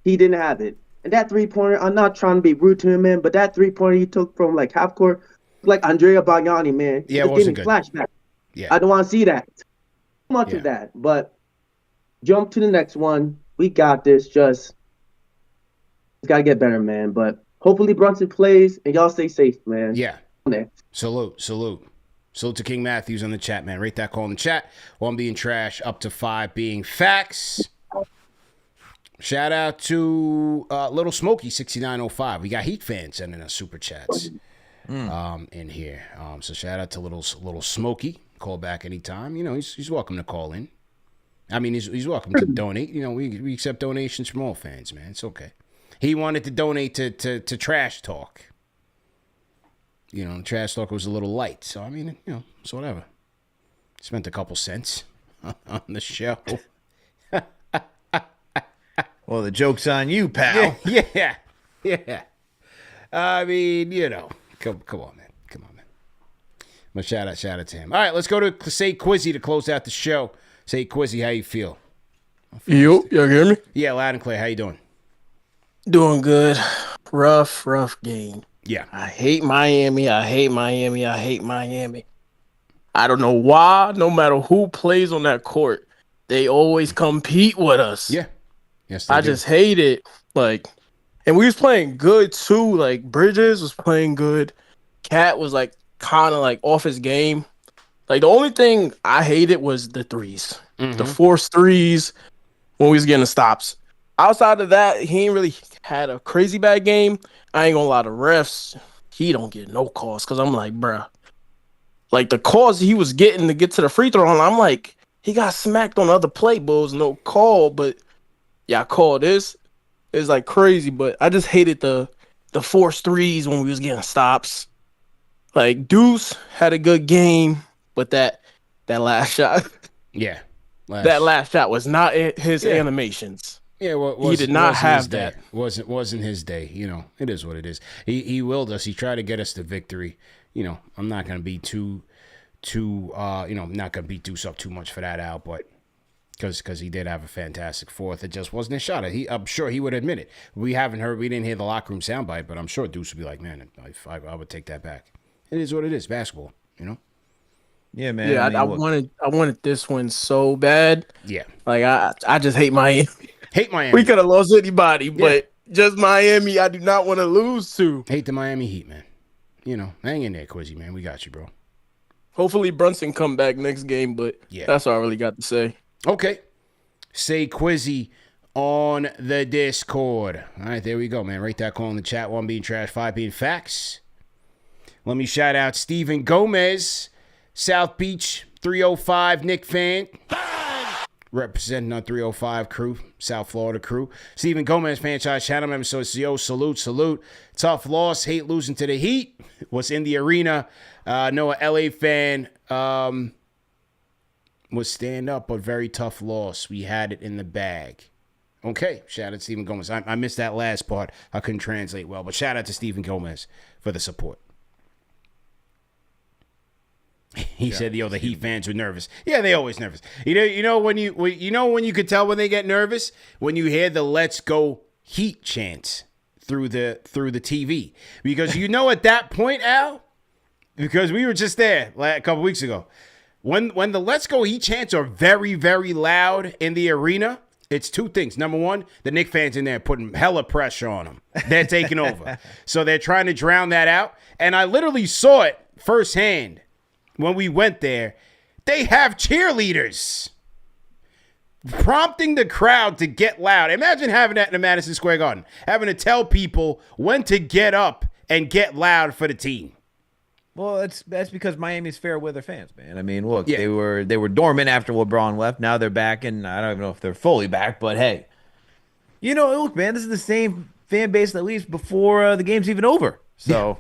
he didn't have it. And that 3-pointer, I'm not trying to be rude to him, man, but that 3-pointer he took from like half court, like Andrea Bagnani, man. Yeah, it wasn't good. Flashback. Yeah. I don't want to see that. Too much of that. But jump to the next one. We got this. It's got to get better, man. But hopefully Brunson plays and y'all stay safe, man. Yeah. Salute. Salute to King Matthews on the chat, man. Rate that call in the chat. 1 being trash, up to 5 being facts. Shout out to Little Smokey 6905. We got Heat fans sending us super chats in here. So shout out to Little Smokey. Call back anytime. You know, he's welcome to call in. I mean, he's welcome to donate. You know, we accept donations from all fans, man. It's okay. He wanted to donate to Trash Talk. You know, Trash Talk was a little light. So, I mean, you know, it's whatever. Spent a couple cents on the show. Well, the joke's on you, pal. Yeah. I mean, you know, come on, man. But shout out to him. All right, let's go to Say Quizzy to close out the show. Say Quizzy, how you feel? Y'all hear me? Yeah, loud and clear. How you doing? Doing good. Rough game. Yeah. I hate Miami. I don't know why, no matter who plays on that court, they always compete with us. Yeah. Yes, I just hate it. Like, and we was playing good too. Like, Bridges was playing good. Cat was like kind of like off his game. Like, the only thing I hated was the threes. Mm-hmm. The forced threes when we was getting the stops. Outside of that, he ain't really had a crazy bad game. I ain't gonna lie, the refs, he don't get no calls. Because I'm like, bruh. Like, the calls he was getting to get to the free throw line, I'm like, he got smacked on the other play, but it was no call. But, yeah, I call this. It's like crazy. But I just hated the forced threes when we was getting stops. Like, Deuce had a good game. But that last shot, yeah, that last shot was not his animations. Yeah, he did not have that. Wasn't his day. You know, it is what it is. He willed us. He tried to get us to victory. You know, I'm not gonna be too not gonna beat Deuce up too much for that out, but because he did have a fantastic fourth, it just wasn't his shot. I'm sure he would admit it. We didn't hear the locker room soundbite, but I'm sure Deuce would be like, man, I would take that back. It is what it is. Basketball, you know. Yeah, man. Yeah, I wanted this one so bad. Yeah. Like, I just hate Miami. Hate Miami. We could have lost anybody, but just Miami, I do not want to lose to. Hate the Miami Heat, man. You know, hang in there, Quizzy, man. We got you, bro. Hopefully Brunson come back next game, but that's all I really got to say. Okay. Say Quizzy on the Discord. All right, there we go, man. Rate that call in the chat. 1 being trash, 5 being facts. Let me shout out Steven Gomez, South Beach 305 Knick fan. Representing our 305 crew, South Florida crew. Steven Gomez, franchise channel member. So it's salute. Tough loss, hate losing to the Heat. Was in the arena. Noah, LA fan. Was stand up, but very tough loss. We had it in the bag. Okay, shout out to Steven Gomez. I missed that last part. I couldn't translate well, but shout out to Steven Gomez for the support. He said, the Heat fans were nervous. Yeah, they always nervous. You know when you could tell when they get nervous? When you hear the "Let's Go Heat" chants through the TV. Because at that point, Al, because we were just there a couple weeks ago. When the "Let's Go Heat" chants are very, very loud in the arena, it's two things. Number one, the Knicks fans in there putting hella pressure on them. They're taking over. So they're trying to drown that out. And I literally saw it firsthand. When we went there, they have cheerleaders prompting the crowd to get loud. Imagine having that in the Madison Square Garden, having to tell people when to get up and get loud for the team. Well, that's because Miami's fair weather fans, man. I mean, look, they were dormant after LeBron left. Now they're back, and I don't even know if they're fully back, but hey, look, man, this is the same fan base that leaves before the game's even over. So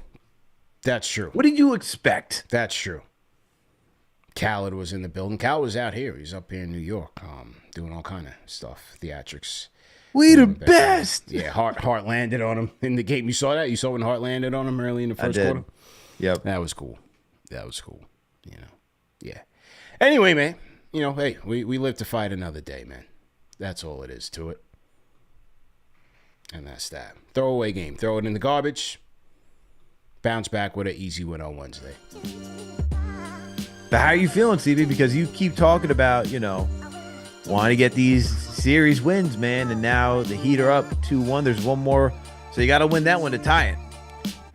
that's true. What did you expect? That's true. Khaled was in the building. Khaled was out here. He's up here in New York, doing all kind of stuff, theatrics. We the best. Yeah, Hart landed on him in the game. You saw that? You saw when Hart landed on him early in the first quarter? Yep. That was cool. Yeah. Anyway, man, hey, we live to fight another day, man. That's all it is to it. And that's that. Throwaway game. Throw it in the garbage. Bounce back with an easy win on Wednesday. But how are you feeling, CB? Because you keep talking about, want to get these series wins, man. And now the Heat are up 2-1. There's one more. So you got to win that one to tie it.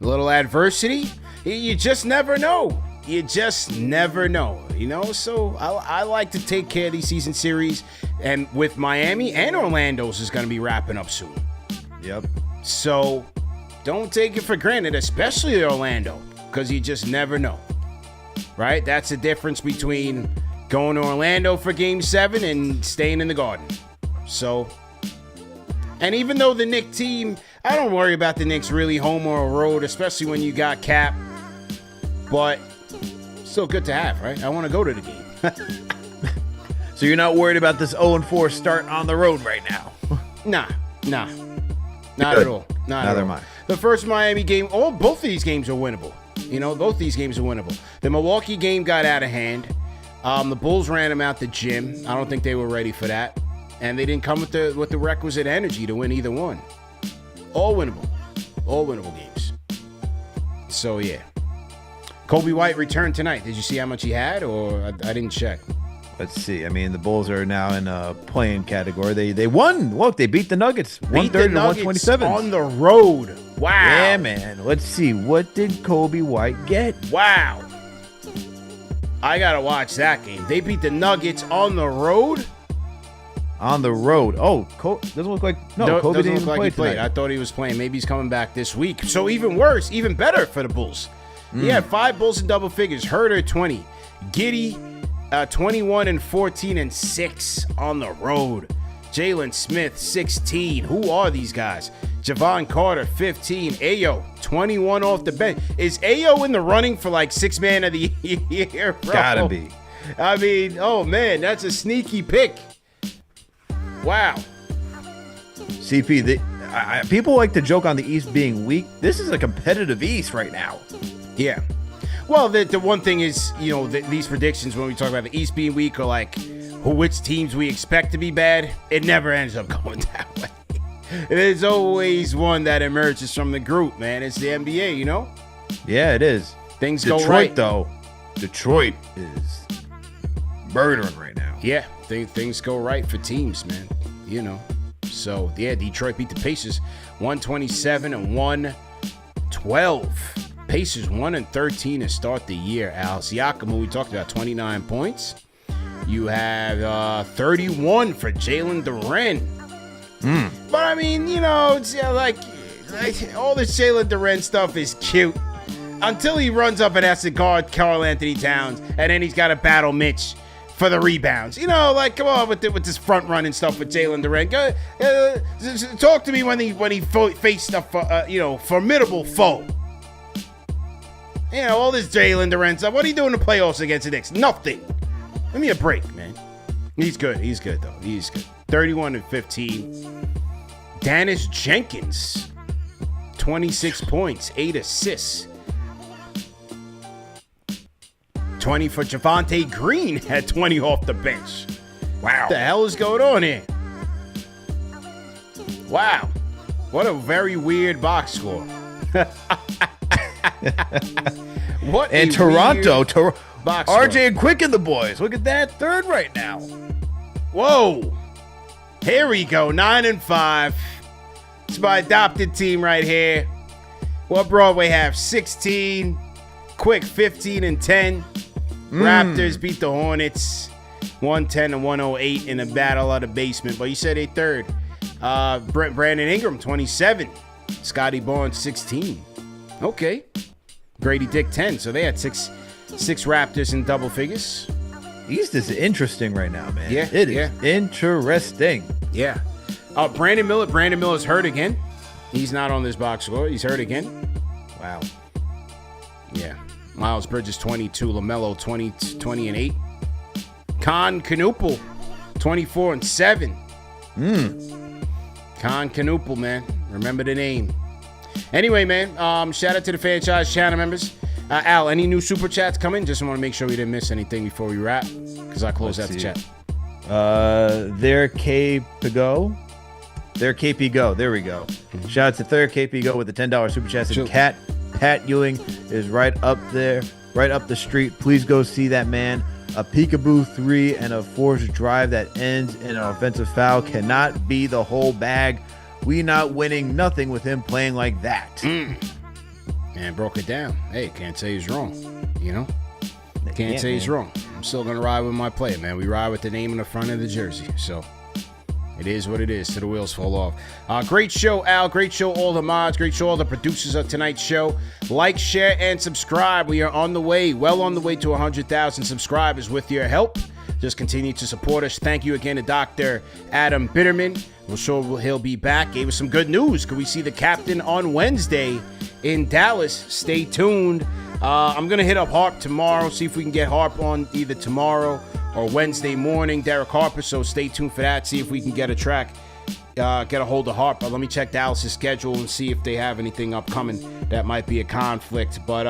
A little adversity. You just never know. You just never know. You know, so I like to take care of these season series, and with Miami and Orlando's is going to be wrapping up soon. Yep. So don't take it for granted, especially Orlando, because you just never know, right? That's the difference between going to Orlando for Game 7 and staying in the Garden. So, and even though the Knicks team, I don't worry about the Knicks really home or road, especially when you got Cap, but still good to have, right? I want to go to the game. So you're not worried about this 0-4 start on the road right now? Nah. Not at all. Neither am I. The first Miami game, both of these games are winnable. You know, both these games are winnable. The Milwaukee game got out of hand. The Bulls ran them out the gym. I don't think they were ready for that. And they didn't come with the requisite energy to win either one. All winnable games. So, yeah. Kobe White returned tonight. Did you see how much he had, or I didn't check? Let's see. I mean, the Bulls are now in a playing category. They won. Look, they beat the Nuggets. 130 to 127 on the road. Wow. Yeah, man. Let's see. What did Kobe White get? Wow. I gotta watch that game. They beat the Nuggets on the road. On the road. Oh, doesn't look like Kobe didn't even play tonight. I thought he was playing. Maybe he's coming back this week. So even worse, even better for the Bulls. He had 5 Bulls in double figures. Herder 20, Giddey 21 and 14 and 6 on the road. Jalen Smith 16. Who are these guys? Javon Carter 15. Ayo 21 off the bench. Is Ayo in the running for like 6th man of the year, bro? Gotta be. I mean, oh man, that's a sneaky pick. Wow. CP, people like to joke on the East being weak. This is a competitive East right now. Yeah. Well, the one thing is, you know, these predictions when we talk about the East being weak are like which teams we expect to be bad. It never ends up going that way. There's always one that emerges from the group, man. It's the NBA, you know? Yeah, it is. Things Detroit, go right. Though. Detroit is murdering right now. Yeah, things go right for teams, man. You know. So, yeah, Detroit beat the Pacers 127 and 112. Pacers 1-13 to start the year. Al Siakam, who we talked about, 29 points. You have 31 for Jalen Brunson. But I mean, you know, it's like all this Jalen Brunson stuff is cute until he runs up and has to guard Karl Anthony Towns, and then he's got to battle Mitch for the rebounds. You know, like, come on with this front running stuff with Jalen Brunson. Talk to me when he faced a formidable foe. You know, all this Jalen Brunson stuff. What are you doing in the playoffs against the Knicks? Nothing. Give me a break, man. He's good. He's good, though. He's good. 31 and 15. Dennis Jenkins, 26 points, 8 assists. 20 for Javonte Green, had 20 off the bench. Wow. What the hell is going on here? Wow. What a very weird box score. What and Toronto, box RJ score. and Quick and the boys. Look at that, 3rd right now. Whoa. Here we go, 9 and 5. It's my adopted team right here. What Broadway have? 16. Quick 15 and 10. Raptors beat the Hornets 110 to 108 in the battle of the basement. But you said a 3rd. Brandon Ingram 27. Scotty Barnes 16. Okay. Grady Dick 10. So they had six Raptors in double figures. East is interesting right now, man. Yeah, it is interesting. Yeah. Brandon Miller's hurt again. He's not on this box score. He's hurt again. Wow. Yeah. Miles Bridges 22, LaMelo 20 and 8. Con Knuppel 24 and 7. Con Knuppel, man. Remember the name. Anyway, man, shout out to the franchise channel members. Al, any new super chats coming? Just want to make sure we didn't miss anything before we wrap, because I closed out the chat. Their KP Go. There we go. Shout out to Third KP Go with the $10 super chat. And Pat Ewing is right up there, right up the street. Please go see that man. A peekaboo 3 and a forced drive that ends in an offensive foul cannot be the whole bag. We not winning nothing with him playing like that. Man, broke it down. Hey, can't say he's wrong. You know? Can't say he's wrong. I'm still going to ride with my player, man. We ride with the name in the front of the jersey. So it is what it is till the wheels fall off. Great show, Al. Great show, all the mods. Great show, all the producers of tonight's show. Like, share, and subscribe. We are on the way, well on the way to 100,000 subscribers with your help. Just continue to support us. Thank you again to Dr. Adam Bitterman. We're sure he'll be back. Gave us some good news. Could we see the captain on Wednesday in Dallas? Stay tuned. I'm going to hit up Harp tomorrow, see if we can get Harp on either tomorrow or Wednesday morning, Derek Harper, so stay tuned for that. See if we can get a track, get a hold of Harp. Let me check Dallas' schedule and see if they have anything upcoming that might be a conflict. But,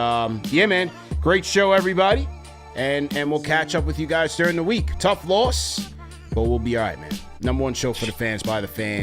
yeah, man, great show, everybody. And we'll catch up with you guys during the week. Tough loss, but we'll be all right, man. Number one show for the fans, by the fans.